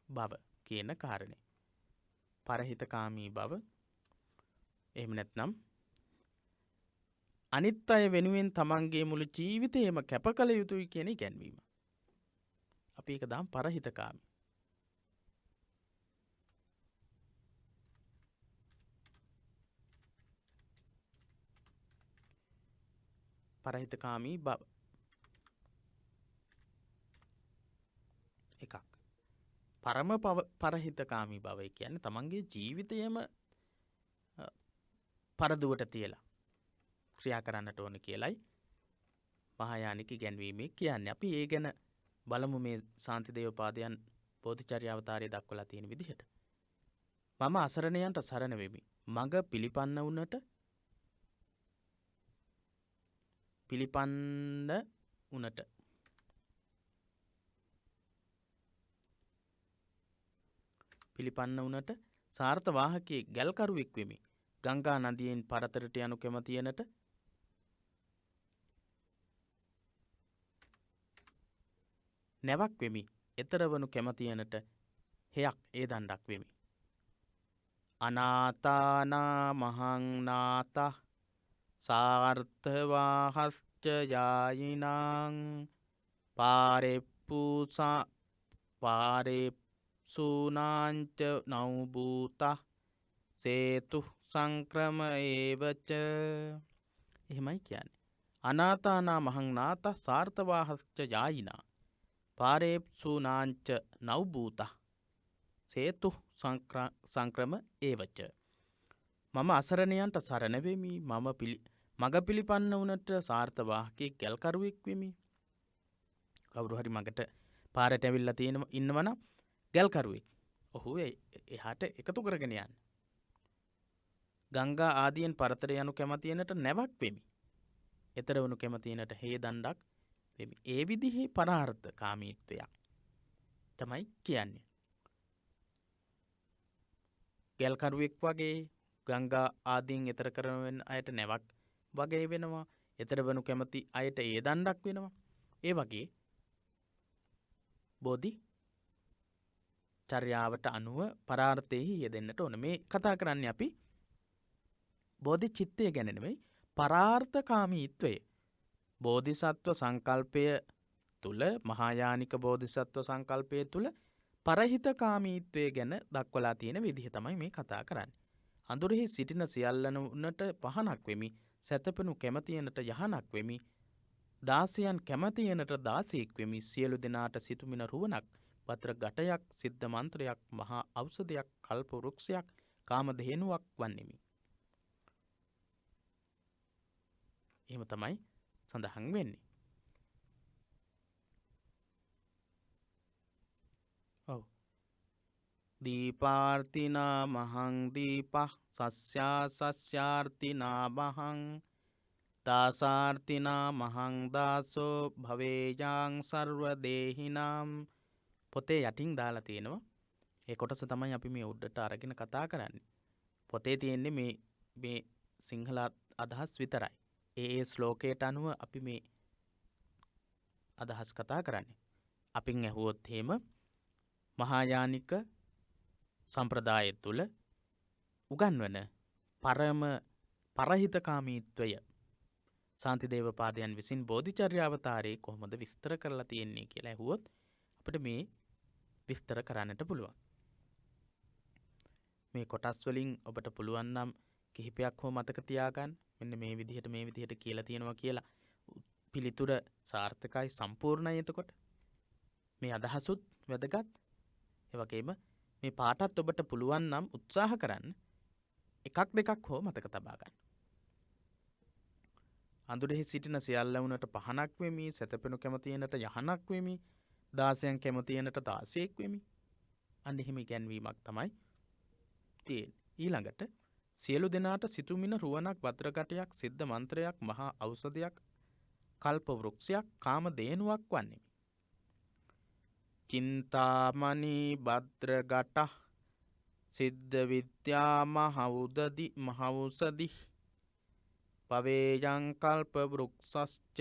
බව කියන කාරණය. පරහිතකාමී බව එහෙම නැත්නම් අනිත් අය වෙනුවෙන් තමන්ගේ මුළු ජීවිතයම කැප කළ යුතුයි කියන ඉගැන්වීම. අපි ඒක දාම් පරහිතකාමී. පරහිතකාමී බව එකක්. පරම පරහිතකාමී බව කියන්නේ තමන්ගේ ජීවිතයම පරදුවට තියලා ක්‍රියා කරන්නට ඕන කියලයි මහායානික ඉගැන්වීමේ කියන්නේ. අපි ඒ ගැන බලමු මේ ශාන්තිදේවපාදයන් බෝධිචර්ය අවතාරයේ දක්වලා තියෙන විදිහට. මම අසරණයන්ට සරණ වෙමි. මඟ පිළිපන්න වුණට සාර්ථ වාහකයේ ගැල්කරුවෙක් වෙමි. ගංගා නදියෙන් පරතරට යනු කැමතියනට නැවක් වෙමි. එතරවනු කැමතියනට හෙයක් ඒ දණ්ඩක් වෙමි. අනාතානා මහංනාත සාර්ථවාහස්ච යායිනං පාරෙප්සුනාංච නවභූත සේතු සංක්‍රම ඒවච. එහෙමයි කියන්නේ. අනාතානා මහංනාත සාර්ථවාහස්ච යායිනා පාරේප්සුනාංච නවභූත සේතු සංක්‍රම ඒවච. මම අසරණයන්ට සරණ වෙමි. මග පිළිපන්න වුණට සාර්ථ වාහකයෙක් ගැල්කරුවෙක් වෙමි. කවුරු හරි මගට පාරට ඇවිල්ලා ඉන්නවනම් ගැල්කරුවෙක්. ඔහු එහාට එකතු කරගෙන යන්න. ගංගා ආදියෙන් පරතර යනු කැමතියනට නැවක් වෙමි. එතර වනු කැමතියනට හේ දණ්ඩක් වෙමි. ඒ විදිහේ පරාර්ථ කාමීත්වයක් තමයි කියන්නේ. ගැල්කරුවෙක් වගේ ගංගා ආදීන් එතර කරන අයට නැවක් වගේ වෙනවා. එතර වනු කැමති අයට ඒ දණ්ඩක් වෙනවා. ඒ වගේ බෝධි චර්යාවට අනුව පරාර්ථයෙහි යෙදෙන්නට ඕන. මේ කතා කරන්නේ අපි බෝධි චිත්තය ගැන නෙමෙයි, පරාර්ථකාමීත්වය. බෝධිසත්ව සංකල්පය තුල, මහායානික බෝධිසත්ව සංකල්පය තුල පරහිතකාමීත්වය ගැන දක්වලා තියෙන විදිහ තමයි මේ කතා කරන්නේ. අඳුරෙහි සිටින සියල්ලනුන්ට පහනක් වෙමි. සැතපෙනු කැමතියනට යහනක් වෙමි. දාසයන් කැමතියනට දාසියෙක් වෙමි. සියලු දෙනාට සිතුමින රුවණක්, පත්‍ර ගටයක්, සිද්ධ මන්ත්‍රයක්, මහා ඖෂධයක්, කල්ප වෘක්ෂයක්, කාමධේනුවක් වන්නෙමි. එහෙම තමයි සඳහන් වෙන්නේ. ඔව්. දීපාර්තිනා මහං දීපः සස්‍යාර්තිනා මහං දාසාර්තිනා මහං දාසෝ භවේයාං සර්වදේහිනම්. පොතේ යටින් දාලා තියෙනවා. ඒ කොටස තමයි අපි මේ උඩට අරගෙන කතා කරන්නේ. පොතේ තියෙන්නේ මේ සිංහල අදහස් විතරයි. ඒ ශ්ලෝකයට අනුව අපි මේ අදහස් කතා කරන්නේ. අපින් ඇහුවොත් එහෙම මහායානික සම්ප්‍රදාය තුළ උගන්වන පරම පරහිතකාමීත්වය සාන්තිදේවපාදයන් විසින් බෝධිචර්යාවතාරයේ කොහොමද විස්තර කරලා තියෙන්නේ කියලා ඇහුවොත් අපිට මේ විස්තර කරන්නට පුළුවන්. මේ කොටස් වලින් ඔබට පුළුවන් නම් කිහිපයක් හෝ මතක තියාගන්න. මෙන්න මේ විදිහට කියලා තියෙනවා කියලා පිළිතුර සාර්ථකයි සම්පූර්ණයි. එතකොට මේ අදහසුත් වැදගත්. ඒ වගේම මේ පාඩත් ඔබට පුළුවන් නම් උත්සාහ කරන්න එකක් දෙකක් හෝ මතක තබා ගන්න. අඳුරෙහි සිටින සියල්ල වුණට පහනක් වෙමි, සැතපෙනු කැමතියනට යහනක් වෙමි, දාසයන් කැමතියනට දාසයෙක් වෙමි. අන්න එහෙම ඉගැන්වීමක් තමයි තියෙන්නේ. ඊළඟට සියලු දෙනාට සිතුමින රුවණක්, භද්‍රකටයක්, සිද්ධ මන්ත්‍රයක්, මහා ඖෂධයක්, කල්ප වෘක්ෂයක්, කාම දේනුවක් වන්නේ. චින්තාමණී භද්‍රගට සිද්ධ විද්‍යා මහෞෂධි පවේයං කල්ප වෘක්ෂස්ච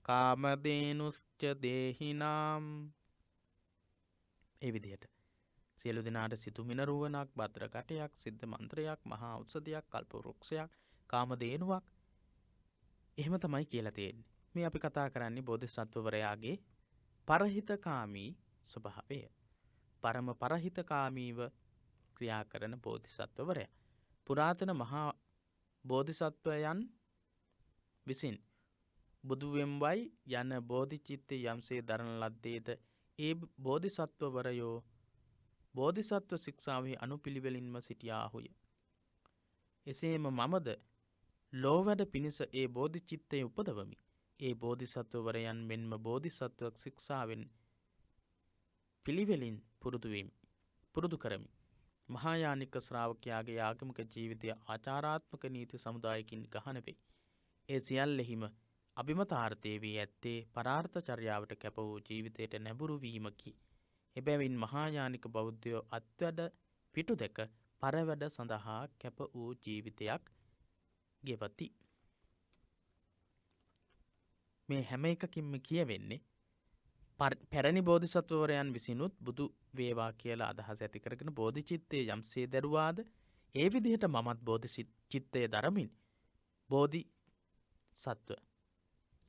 කාමදේනුස්ච දේහිනාම්. ඒ විදිහට සියලු දෙනාට සිතුමින රුවණක්, භද්‍රකටයක්, සිද්ධ මන්ත්‍රයක්, මහා ඖෂධයක්, කල්ප වෘක්ෂයක්, කාම දේනුවක්, එහෙම තමයි කියලා තියෙන්නේ. මේ අපි කතා කරන්නේ බෝධිසත්වවරයාගේ පරහිතකාමී ස්වභාවය. පරම පරහිතකාමීව ක්‍රියා කරන බෝධිසත්වවරයා. පුරාතන මහා බෝධිසත්වයන් විසින් බුදුවෙම්වයි යන බෝධිචිත්තේ යම්සේ දරන ලද්දේද ඒ බෝධිසත්වවරයෝ බෝධිසත්ව ශික්ෂාවෙහි අනුපිළිවෙලින්ම සිටියාහුය. එසේම මමද ලෝවැඩ පිණිස ඒ බෝධිචිත්තයේ උපදවමි. ඒ බෝධිසත්වවරයන් මෙන්ම බෝධිසත්ව ශික්ෂාවෙන් පිළිවෙලින් පුරුදු කරමි. මහායානික ශ්‍රාවකයාගේ ආගමික ජීවිතය ආචාරාත්මක නීති සමුදායකින් ගහන වෙයි. ඒ සියල්ලෙහිම අභිමතාර්ථයේ වී ඇත්තේ පරාර්ථ චර්යාවට කැප වූ ජීවිතයට නැඹුරු වීමකි. එබැවින් මහායානික බෞද්ධයෝ අත්වැඩ පිටු දෙක පරවැඩ සඳහා කැප වූ ජීවිතයක් ගෙවති. මේ හැම එකකින්ම කියවෙන්නේ පැරණි බෝධිසත්වවරයන් විසිනුත් බුදු වේවා කියලා අදහස ඇති කරගෙන බෝධිචිත්තයේ යම්සේ දරුවාද ඒ විදිහට මමත් බෝධිචිත්තය දරමින් බෝධි සත්ව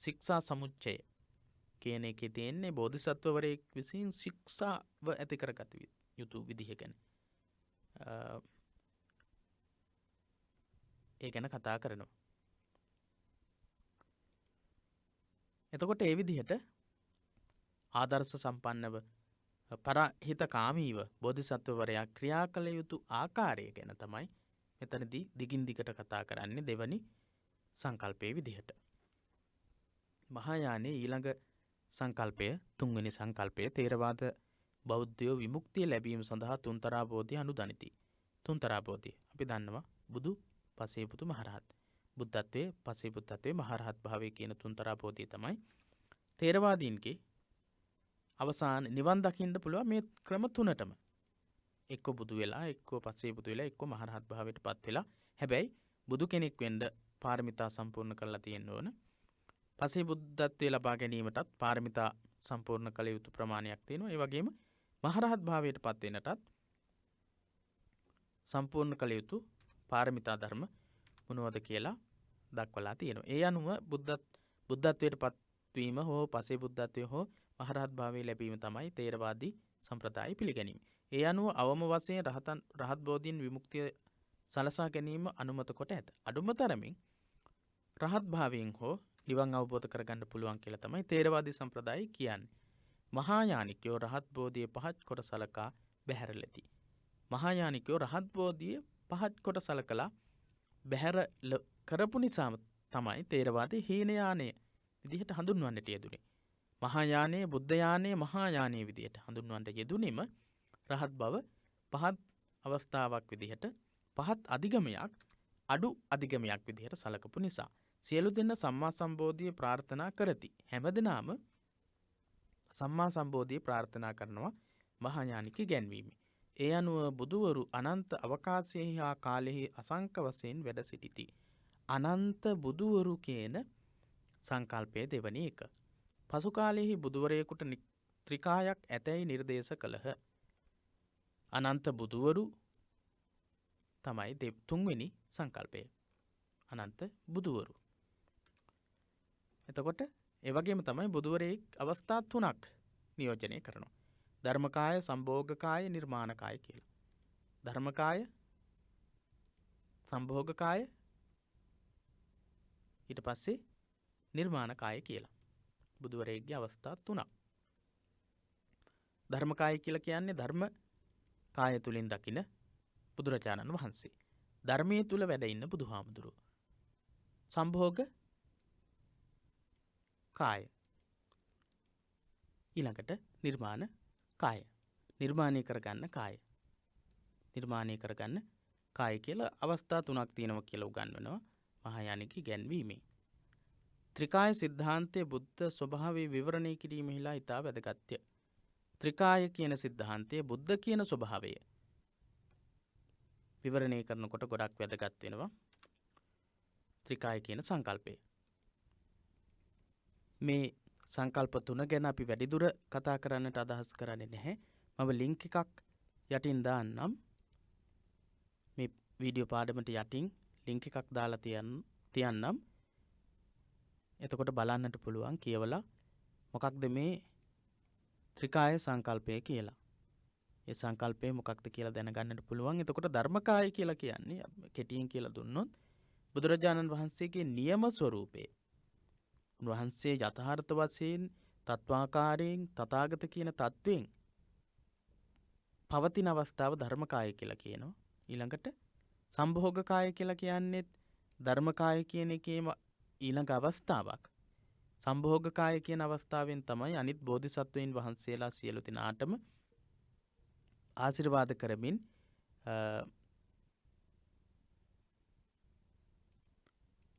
ශික්ෂා සමුච්චය කියන එකේ තියෙන්නේ බෝධිසත්වවරයෙක් විසින් ශික්ෂාව ඇති කරගත යුතු විදිහ ගැන. ඒ ගැන කතා කරනවා. එතකොට ඒ විදිහට ආදර්ශ සම්පන්නව පරහිතකාමීව බෝධිසත්වවරයා ක්‍රියා කළ යුතු ආකාරය ගැන තමයි මෙතනදී දිගින් දිගට කතා කරන්නේ දෙවනි සංකල්පයේ විදිහට. මහායානයේ ඊළඟ සංකල්පය, තුන්වෙනි සංකල්පය, තේරවාද බෞද්ධයෝ විමුක්තිය ලැබීම සඳහා තුන්තරා බෝධිය අනුදනිති. තුන්තරා බෝධිය අපි දන්නවා බුදු, පසේ බුදු, මහරහත්. බුද්ධත්වයේ, පසේ බුද්ධත්වයේ, මහරහත් භාවයේ කියන තුන්තරා බෝධිය තමයි තේරවාදීන්ගේ අවසාන නිවන් දකින්න පුළුවන් මේ ක්‍රම තුනටම. එක්ක බුදු වෙලා, එක්ක පසේ බුදු වෙලා, එක්ක මහරහත් භාවයට පත් වෙලා. හැබැයි බුදු කෙනෙක් වෙන්න පාරමිතා සම්පූර්ණ කරලා තියෙන්න ඕන. පසේ බුද්ධත්වයේ ලබා ගැනීමටත් පාරමිතා සම්පූර්ණ කළ යුතු ප්‍රමාණයක් තියෙනවා. ඒ වගේම මහරහත් භාවයට පත් වෙනටත් සම්පූර්ණ කළ යුතු පාරමිතා ධර්ම මොනවද කියලා දක්වලා තියෙනවා. ඒ අනුව බුද්ධත්වයට පත්වීම හෝ පසේ බුද්ධත්වය හෝ මහරහත් භාවය ලැබීම තමයි තේරවාදී සම්ප්‍රදාය පිළිගැනීම. ඒ අනුව අවම වශයෙන් රහත් බෝධීන් විමුක්තිය සලසා ගැනීම අනුමත කොට ඇත. අඩුම තරමින් රහත් භාවයෙන් හෝ නිවන් අවබෝධ කරගන්න පුළුවන් කියලා තමයි තේරවාදී සම්ප්‍රදාය කියන්නේ. මහායානිකයෝ රහත් බෝධිය පහත් කොට සලකා බැහැරලති. මහායානිකයෝ රහත් බෝධිය පහත් කොට සලකලා බැහැර කරපු නිසා තමයි තේරවාදී හීනයානය විදිහට හඳුන්වන්නට යෙදුනේ. මහායානයේ, බුද්ධයානයේ, මහායානයේ විදිහට හඳුන්වන්නට යෙදුනේම රහත් බව පහත් අවස්ථාවක් විදිහට, පහත් අධිගමයක්, අඩු අධිගමයක් විදිහට සලකපු නිසා සියලු දෙනා සම්මා සම්බෝධිය ප්‍රාර්ථනා කරති. හැමදෙනාම සම්මා සම්බෝධිය ප්‍රාර්ථනා කරනවා මහායානික ගැන්වීම. ඒ අනුව බුදුවරු අනන්ත අවකාශයෙහි හා කාලෙහි අසංක වශයෙන් වැඩ සිටිති. අනන්ත බුදුවරු කියන සංකල්පය දෙවනි එක. පසු කාලයෙහි බුදුවරයෙකුට ත්‍රිකායක් ඇතැයි නිර්දේශ කළහ. අනන්ත බුදුවරු තමයි තුන්වෙනි සංකල්පය. අනන්ත බුදුවරු. එතකොට ඒ වගේම තමයි බුදුවරයෙක් අවස්ථා 3ක් නියෝජනය කරනවා. ධර්මකාය, සම්භෝගකාය, නිර්මාණකාය කියලා. ධර්මකාය, සම්භෝගකාය, ඊට පස්සේ නිර්මාණකාය කියලා. බුදුවරයෙක්ගේ අවස්ථා 3ක්. ධර්මකාය කියලා කියන්නේ ධර්ම කාය තුලින් දකින බුදුරජාණන් වහන්සේ. ධර්මයේ තුල වැඩ ඉන්න බුදුහාමුදුරුවෝ. සම්භෝග කාය. ඊළඟට නිර්මාණ කාය. නිර්මාණය කරගන්න කාය. නිර්මාණය කරගන්න කාය කියලා අවස්ථා 3ක් තියෙනවා කියලා උගන්වනවා මහායානික ඉගැන්වීමේ. ත්‍රිකාය සිද්ධාන්තයේ බුද්ධ ස්වභාවයේ විවරණය කිරීමෙහිලා ඉතා වැදගත්ය. ත්‍රිකාය කියන සිද්ධාන්තයේ බුද්ධ කියන ස්වභාවය විවරණය කරනකොට ගොඩක් වැදගත් වෙනවා. ත්‍රිකාය කියන සංකල්පය. මේ සංකල්ප 3 ගැන අපි වැඩිදුර කතා කරන්නට අදහස් කරන්නේ නැහැ. මම ලින්ක් එකක් යටින් දාන්නම්. මේ වීඩියෝ පාඩමට යටින් ලින්ක් එකක් දාලා තියන්නම්. එතකොට බලන්නට පුළුවන් කියවලා මොකක්ද මේ ත්‍රිකාය සංකල්පය කියලා. ඒ සංකල්පය මොකක්ද කියලා දැනගන්නට පුළුවන්. එතකොට ධර්මකාය කියලා කියන්නේ කෙටියෙන් කියලා දුන්නොත් බුදුරජාණන් වහන්සේගේ නියම ස්වરૂපය. උන්වහන්සේ යථාර්ථ වශයෙන් තත්වාකාරයෙන් තථාගත කියන තත්වයෙන් පවතින අවස්ථාව ධර්මකාය කියලා කියනවා. ඊළඟට සම්භෝගකාය කියලා කියන්නේ ධර්මකාය කියන එකේම ඊළඟ අවස්ථාවක්. සම්භෝගකාය කියන අවස්ථාවෙන් තමයි අනිත් බෝධිසත්වයින් වහන්සේලා සියලු දෙනාටම ආශිර්වාද කරමින්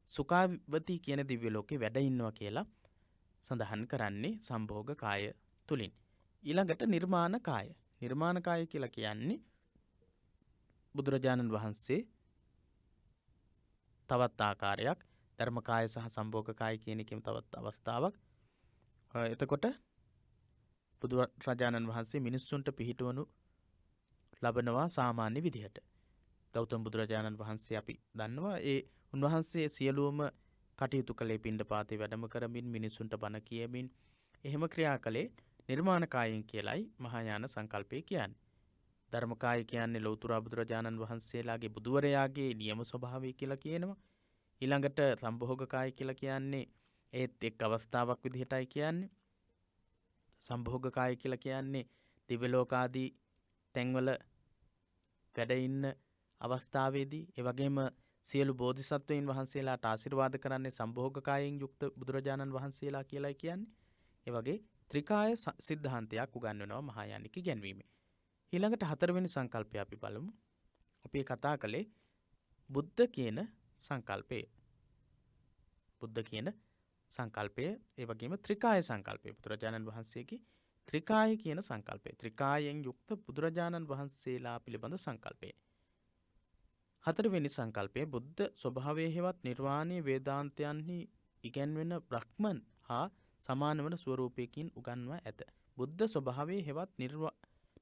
සුඛාවති කියන දිව්‍ය ලෝකේ වැඩ ඉන්නවා කියලා සඳහන් කරන්නේ සම්භෝග කාය තුලින්. ඊළඟට නිර්මාණ කාය. නිර්මාණ කාය කියලා කියන්නේ බුදුරජාණන් වහන්සේ තවත් ආකාරයක් ධර්මකාය සහ සම්භෝග කාය කියන එකේම තවත් අවස්ථාවක්. එතකොට බුදුරජාණන් වහන්සේ මිනිස්සුන්ට පිහිටවනු ලබනවා සාමාන්‍ය විදිහට. ගෞතම බුදුරජාණන් වහන්සේ අපි දන්නවා ඒ උන්වහන්සේ සියලුම කටයුතු කළේ පිණ්ඩපාතේ වැඩම කරමින් මිනිසුන්ට බණ කියමින් එහෙම ක්‍රියා කළේ නිර්මාණකායයෙන් කියලයි මහායාන සංකල්පය කියන්නේ. ධර්මකාය කියන්නේ ලෞතර බුදුරජාණන් වහන්සේලාගේ බුදුවරයාගේ නියම ස්වභාවය කියලා කියනවා. ඊළඟට සම්භෝගකාය කියලා කියන්නේ ඒත් එක් අවස්ථාවක් විදිහටයි කියන්නේ. සම්භෝගකාය කියලා කියන්නේ දිව්‍ය ලෝකාදී තැන්වල වැඩ ඉන්න අවස්ථාවේදී ඒ වගේම සියලු බෝධිසත්වයින් වහන්සේලාට ආශිර්වාද කරන්නේ සම්භෝගකායෙන් යුක්ත බුදුරජාණන් වහන්සේලා කියලායි කියන්නේ. ඒ වගේ ත්‍රිකාය සිද්ධාන්තයක් උගන්වනවා මහායානික ඉගැන්වීමේ. ඊළඟට 4 වෙනි සංකල්පය අපි බලමු. අපි කතා කළේ බුද්ධ කියන සංකල්පය. බුද්ධ කියන සංකල්පය ඒ වගේම ත්‍රිකාය සංකල්පය. බුදුරජාණන් වහන්සේගේ ත්‍රිකාය කියන සංකල්පය. ත්‍රිකායෙන් යුක්ත බුදුරජාණන් වහන්සේලා පිළිබඳ සංකල්පය. 4 වෙනි සංකල්පය බුද්ධ ස්වභාවයේ හෙවත් නිර්වාණීය වේදාන්තයන්හි ඉගැන්වෙන බ්‍රහ්මන් හා සමාන වන ස්වරූපයකින් උගන්වා ඇත. බුද්ධ ස්වභාවයේ හෙවත්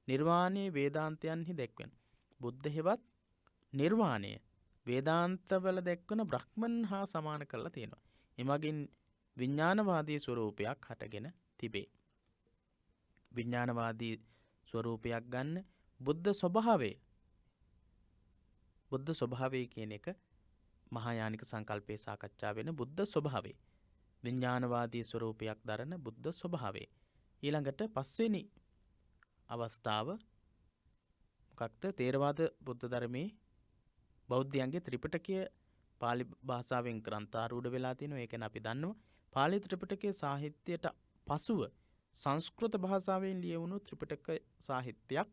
නිර්වාණීය වේදාන්තයන්හි දැක්වෙන බුද්ධ හෙවත් නිර්වාණය වේදාන්තවල දැක්වන බ්‍රහ්මන් හා සමාන කරලා තියෙනවා. එමගින් විඥානවාදී ස්වරූපයක් හටගෙන තිබේ. විඥානවාදී ස්වරූපයක් ගන්න බුද්ධ ස්වභාවය කියන එක මහායානික සංකල්පයේ සාකච්ඡා වෙන බුද්ධ ස්වභාවය. විඥානවාදී ස්වරූපයක් දරන බුද්ධ ස්වභාවය. ඊළඟට 5 වෙනි අවස්ථාව මොකක්ද? තේරවාද බුද්ධ ධර්මයේ බෞද්ධයන්ගේ ත්‍රිපිටකය පාලි භාෂාවෙන් ග්‍රන්ථාරූඪ වෙලා තිනවා. ඒක අපි දන්නවා. පාලි ත්‍රිපිටකයේ සාහිත්‍යයට පසුව සංස්කෘත භාෂාවෙන් ලියවුණු ත්‍රිපිටක සාහිත්‍යයක්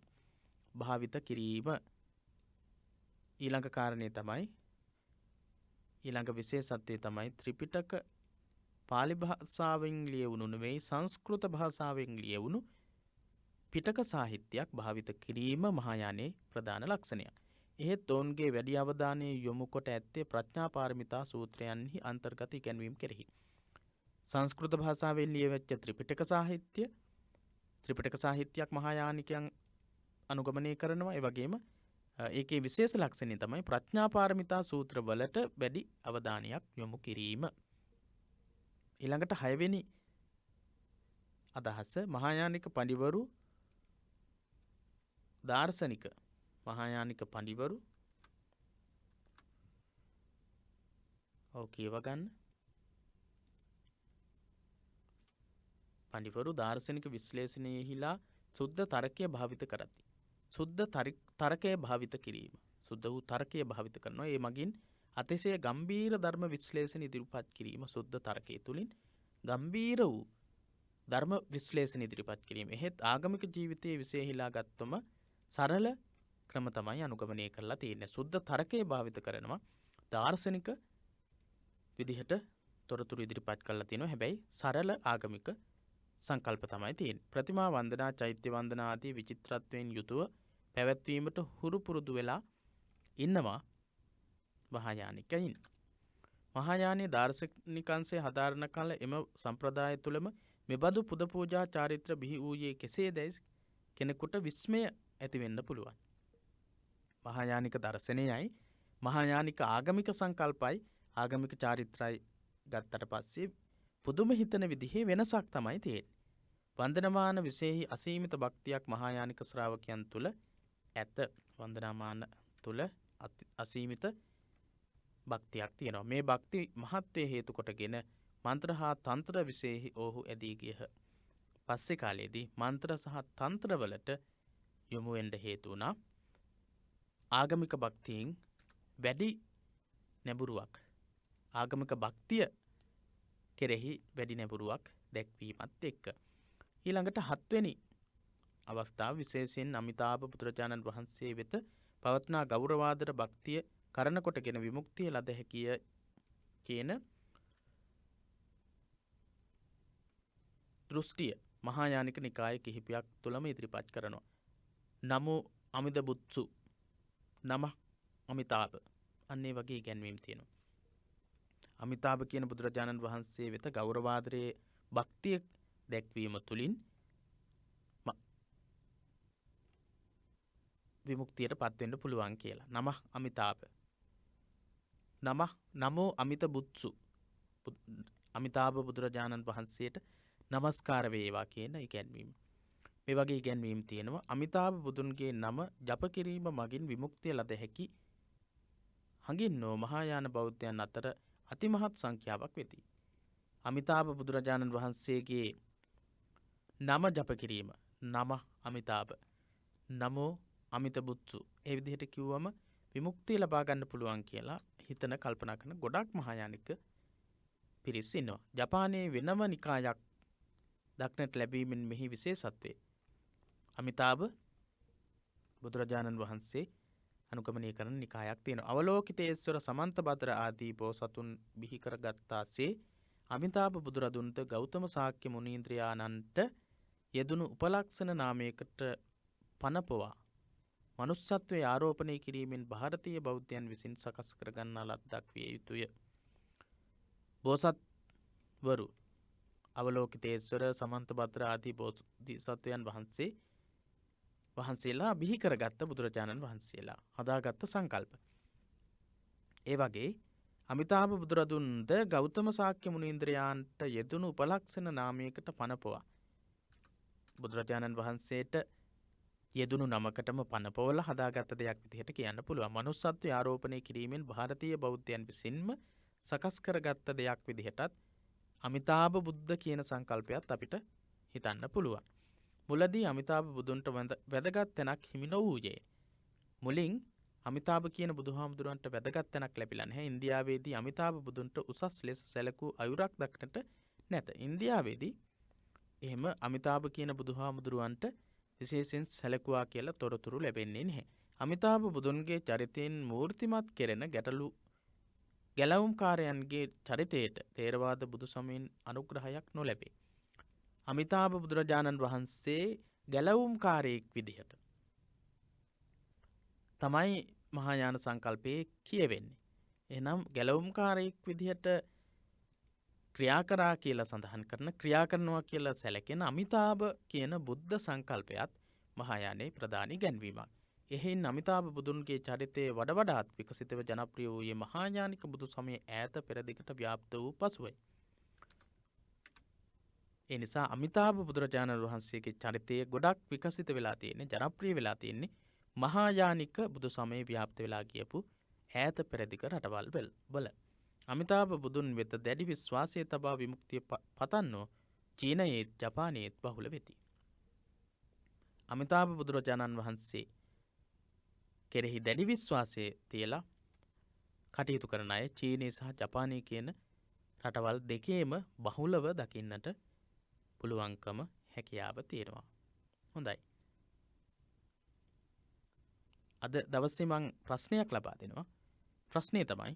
භාවිත කිරීම. ඊළඟ කාරණේ තමයි ඊළඟ විශේෂත්වය තමයි ත්‍රිපිටක පාලි භාෂාවෙන් ලියවුණු නෙවෙයි සංස්කෘත භාෂාවෙන් ලියවුණු පිටක සාහිත්‍යයක් භාවිත කිරීම මහායානයේ ප්‍රධාන ලක්ෂණයක්. එහෙත් ඔවුන්ගේ වැඩි අවධානය යොමු කොට ඇත්තේ ප්‍රඥා පාරමිතා සූත්‍රයන්හි අන්තර්ගත ඉගැන්වීම් කෙරෙහි. සංස්කෘත භාෂාවෙන් ලියවෙච්ච ත්‍රිපිටක සාහිත්‍යයක් මහායානිකයන් අනුගමනය කරනවා. ඒ වගේම ඒකේ විශේෂ ලක්ෂණය තමයි ප්‍රඥා පාරමිතා සූත්‍ර වලට වැඩි අවධානයක් යොමු කිරීම. ඊළඟට 6 වෙනි අදහස මහායානික පඬිවරු දාර්ශනික මහායානික පඬිවරු කියව ගන්න. පඬිවරු දාර්ශනික විශ්ලේෂණයෙහිලා සුද්ධ තර්කය භාවිත කරති. සුද්ධ තර්කය භාවිත කිරීම. සුද්ධ වූ තර්කය භාවිත කරනවා. ඒ මගින් අතිශය ගම්භීර ධර්ම විශ්ලේෂණ ඉදිරිපත් කිරීම සුද්ධ තර්කය තුලින් ගම්භීර වූ ධර්ම විශ්ලේෂණ ඉදිරිපත් කිරීම. එහෙත් ආගමික ජීවිතයේ විශේෂහිලා ගත්තොම සරල ක්‍රම තමයි අනුගමනය කරලා තියෙන්නේ. සුද්ධ තර්කය භාවිත කරනවා. දාර්ශනික විදිහට තොරතුරු ඉදිරිපත් කරලා තියෙනවා. හැබැයි සරල ආගමික සංකල්ප තමයි තියෙන්නේ. ප්‍රතිමා වන්දනා, චෛත්‍ය වන්දනා ආදී විචිත්‍රත්වයෙන් යුතුව පැවැත්වීමට හුරු පුරුදු වෙලා ඉන්නවා මහායානිකයින්. මහායානීය දාර්ශනිකංශය හදාරන කල එම සම්ප්‍රදාය තුළම මෙබඳු පුද පූජා චාරිත්‍ර බිහි වූයේ කෙසේදැයි කෙනෙකුට විස්මය ඇති වෙන්න පුළුවන්. මහායානික දර්ශනයයි මහායානික ආගමික සංකල්පයි ආගමික චාරිත්‍රායි ගත්තට පස්සේ පුදුම හිතන විදිහේ වෙනසක් තමයි තියෙන්නේ. වන්දනමාන විශේෂී අසීමිත භක්තියක් මහායානික ශ්‍රාවකයන් තුළ ඇත. වන්දනාමාන තුළ අසීමිත භක්තියක් තියෙනවා. මේ භක්ති මහත්වයේ හේතු කොටගෙන මන්ත්‍ර හා තන්ත්‍ර විශේෂී ඔහු ඇදී ගියහ. පස්සේ කාලයේදී මන්ත්‍ර සහ තන්ත්‍රවලට යොමු වෙන්න හේතු වුණා. ආගමික භක්තියෙන් වැඩි නැඹුරුවක් ආගමික භක්තිය කෙරෙහි වැඩි නැඹුරුවක් දැක්වීමත් එක්ක. ඊළඟට 7 වෙනි අවස්ථාව විශේෂයෙන් අමිතාභ බුදුරජාණන් වහන්සේ වෙත පවත්නා ගෞරවාදර භක්තිය කරන කොටගෙන විමුක්තිය ලද හැකිය කියන දෘෂ්ටිය මහායානික නිකාය කිහිපයක් තුළම ඉදිරිපත් කරනවා. නමෝ අමිත බුත්සු නම අමිතාභ අන්නේ වගේ ඉගැන්වීම් තියෙනවා. අමිතාභ කියන බුදුරජාණන් වහන්සේ වෙත ගෞරවාදරයේ භක්තිය දැක්වීම තුළින් විමුක්තියට පත්වෙන්න පුළුවන් කියලා. නම අමිතාභ. නමෝ අමිත බුත්සු. අමිතාභ බුදුරජාණන් වහන්සේට නමස්කාර වේවා කියන ඉගැන්වීම. මේ වගේ ඉගැන්වීම් තියෙනවා. අමිතාභ බුදුන්ගේ නම ජප කිරීම මගින් විමුක්තිය ලද හැකි හඟින්නෝ මහායාන බෞද්ධයන් අතර අතිමහත් සංඛ්‍යාවක් වෙති. අමිතාභ බුදුරජාණන් වහන්සේගේ නම ජප කිරීම නම අමිතාභ නමෝ අමිත බුත්සු ඒ විදිහට කිව්වම විමුක්තිය ලබා ගන්න පුළුවන් කියලා හිතන කල්පනා කරන ගොඩක් මහායානික පිරිස් ඉන්නවා. ජපානයේ වෙනම නිකායක් දක්නට ලැබීමෙන් මෙහි විශේෂත්වය අමිතාභ බුදුරජාණන් වහන්සේ අනුගමනය කරන නිකායක් තියෙනවා. අවලෝකිතේශ්වර සමන්ත භද්‍ර ආදී බෝසතුන් බිහි කරගත්තාසේ අමිතාභ බුදුරදුන්ට ගෞතම ශාක්‍ය මුනීන්ද්‍රයාණන්ට යෙදුණු උපලක්ෂණ නාමයකට පනපවා මනුස්සත්වයේ ආරෝපණය කිරීමෙන් ಭಾರತೀಯ බෞද්ධයන් විසින් සකස් කරගන්නා ලද්දක් විය යුතුය. බෝසත්වරු අවලෝකිතේශ්වර සමන්ත භද්‍ර ආදී බෝධිසත්වයන් වහන්සේලා බිහි කරගත්ත බුදුරජාණන් වහන්සේලා හදාගත්ත සංකල්ප. ඒ වගේ අමිතාභ බුදුරදුන්ද ගෞතම ශාක්‍ය මුනීන්ද්‍රයාන්ට යෙදුණු උපලක්ෂණ නාමයකට පනපවා බුදුරජාණන් වහන්සේට යෙදුණු නමකටම පනපවල හදාගත්ත දෙයක් විදිහට කියන්න පුළුවන්. මනුස්සත්වය ආරෝපණය කිරීමෙන් ಭಾರತೀಯ බෞද්ධයන් විසින්ම සකස් කරගත්ත දෙයක් විදිහටත් අමිතාභ බුද්ධ කියන සංකල්පයත් අපිට හිතන්න පුළුවන්. මුලදී අමිතාභ බුදුන්ට වැදගත් තැනක් හිමි නොවූයේ. මුලින් අමිතාභ කියන බුදුහාමුදුරන්ට වැදගත් තැනක් ලැබිලා නැහැ. ඉන්දියාවේදී අමිතාභ බුදුන්ට උසස් ලෙස සැලකූ අයුරක් දක්නට නැත. ඉන්දියාවේදී එහෙම අමිතාභ කියන බුදුහාමුදුරුවන්ට විශේෂයෙන් සැලකුවා කියලා තොරතුරු ලැබෙන්නේ නැහැ. අමිතාභ බුදුන්ගේ චරිතයෙන් මූර්තිමත් කෙරෙන ගැලවුම්කාරයන්ගේ චරිතයට ථේරවාද බුදු සමයෙන් අනුග්‍රහයක් නොලැබේ. අමිතාභ බුදුරජාණන් වහන්සේ ගැලවුම්කාරයෙක් විදිහට තමයි මහායාන සංකල්පයේ කියවෙන්නේ. එහෙනම් ගැලවුම්කාරයෙක් විදිහට ක්‍රියා කරා කියලා සඳහන් කරන ක්‍රියා කරනවා කියලා සැලකෙන අමිතාභ කියන බුද්ධ සංකල්පයත් මහායානයේ ප්‍රධාන ඉගැන්වීමක්. එහෙයින් අමිතාභ බුදුන්ගේ චරිතය වඩාත් විකසිතව ජනප්‍රිය වූයේ මහායානික බුදු සමය ඈත පෙරදිගට ව්‍යාප්ත වූ පසුවයි. ඒ නිසා අමිතාභ බුදුරජාණන් වහන්සේගේ චරිතය ගොඩක් විකසිත වෙලා තියෙන්නේ, ජනප්‍රිය වෙලා තියෙන්නේ මහායානික බුදු සමයේ ව්‍යාප්ත වෙලා ගියපු ඈත පෙරදිග රටවල් වල. අමිතාභ බුදුන් වෙත දැඩි විශ්වාසය තබා විමුක්තිය පතන්නෝ චීනයේත් ජපානයේත් බහුල වෙති. අමිතාභ බුදුරජාණන් වහන්සේ කෙරෙහි දැඩි විශ්වාසය තියලා කටයුතු කරන අය චීනය සහ ජපානය කියන රටවල් දෙකේම බහුලව දකින්නට පුළුවන්කම හැකියාව තියෙනවා. හොඳයි. අද දවසේ මං ප්‍රශ්නයක් ලබා දෙනවා. ප්‍රශ්නය තමයි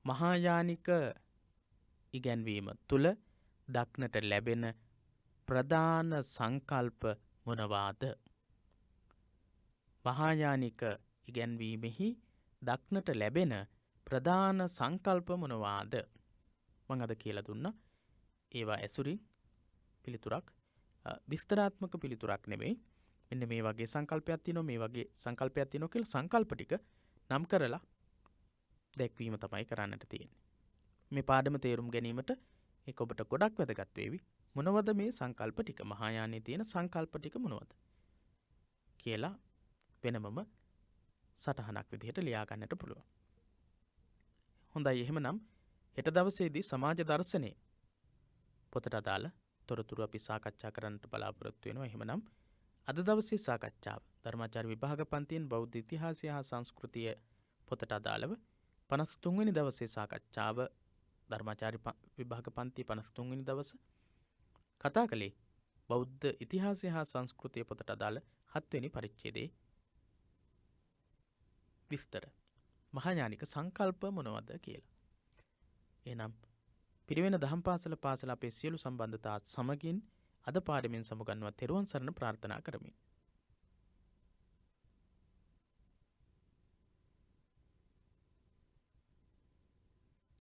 මහායානික ඉගැන්වීම තුළ දක්නට ලැබෙන ප්‍රධාන සංකල්ප මොනවාද? මහායානික ඉගැන්වීමෙහි දක්නට ලැබෙන ප්‍රධාන සංකල්ප මොනවාද? මං අද කියලා දුන්නා. ඒවා ඇසුරින් පිළිතුරක් විස්තරාත්මක පිළිතුරක් නෙමෙයි. මෙන්න මේ වගේ සංකල්පයක් තියෙනවා, මේ වගේ සංකල්පයක් තියෙනවා කියලා සංකල්ප ටික නම් කරලා දැක්වීම තමයි කරන්නට තියෙන්නේ. මේ පාඩම තේරුම් ගැනීමට ඒක ඔබට ගොඩක් වැදගත් වේවි. මොනවද මේ සංකල්ප ටික? මහායානයේ තියෙන සංකල්ප ටික මොනවද කියලා වෙනමම සටහනක් විදිහට ලියා ගන්නට පුළුවන්. හොඳයි, එහෙමනම් හෙට දවසේදී සමාජ දර්ශනයේ පොතට අදාළ තොරතුරු අපි සාකච්ඡා කරන්නට බලාපොරොත්තු වෙනවා. එහෙමනම් අද දවසේ සාකච්ඡාව ධර්මාචාර්ය විභාග පන්තියෙන් බෞද්ධ ඉතිහාසය හා සංස්කෘතිය පොතට අදාළව 53 වෙනි දවසේ සාකච්ඡාව ධර්මාචාර්ය විභාග පන්ති 53 වෙනි දවස කතා කළේ බෞද්ධ ඉතිහාසය හා සංස්කෘතිය පොතට අදාළ 7 වෙනි පරිච්ඡේදයේ විස්තර. මහායානික සංකල්ප මොනවද කියලා. එහෙනම් පිරිවෙන දහම් පාසල අපේ සියලු සම්බන්ධතා සමගින් අද පාඩමෙන් සමුගන්නවා. තෙරුවන් සරණ ප්‍රාර්ථනා කරමි.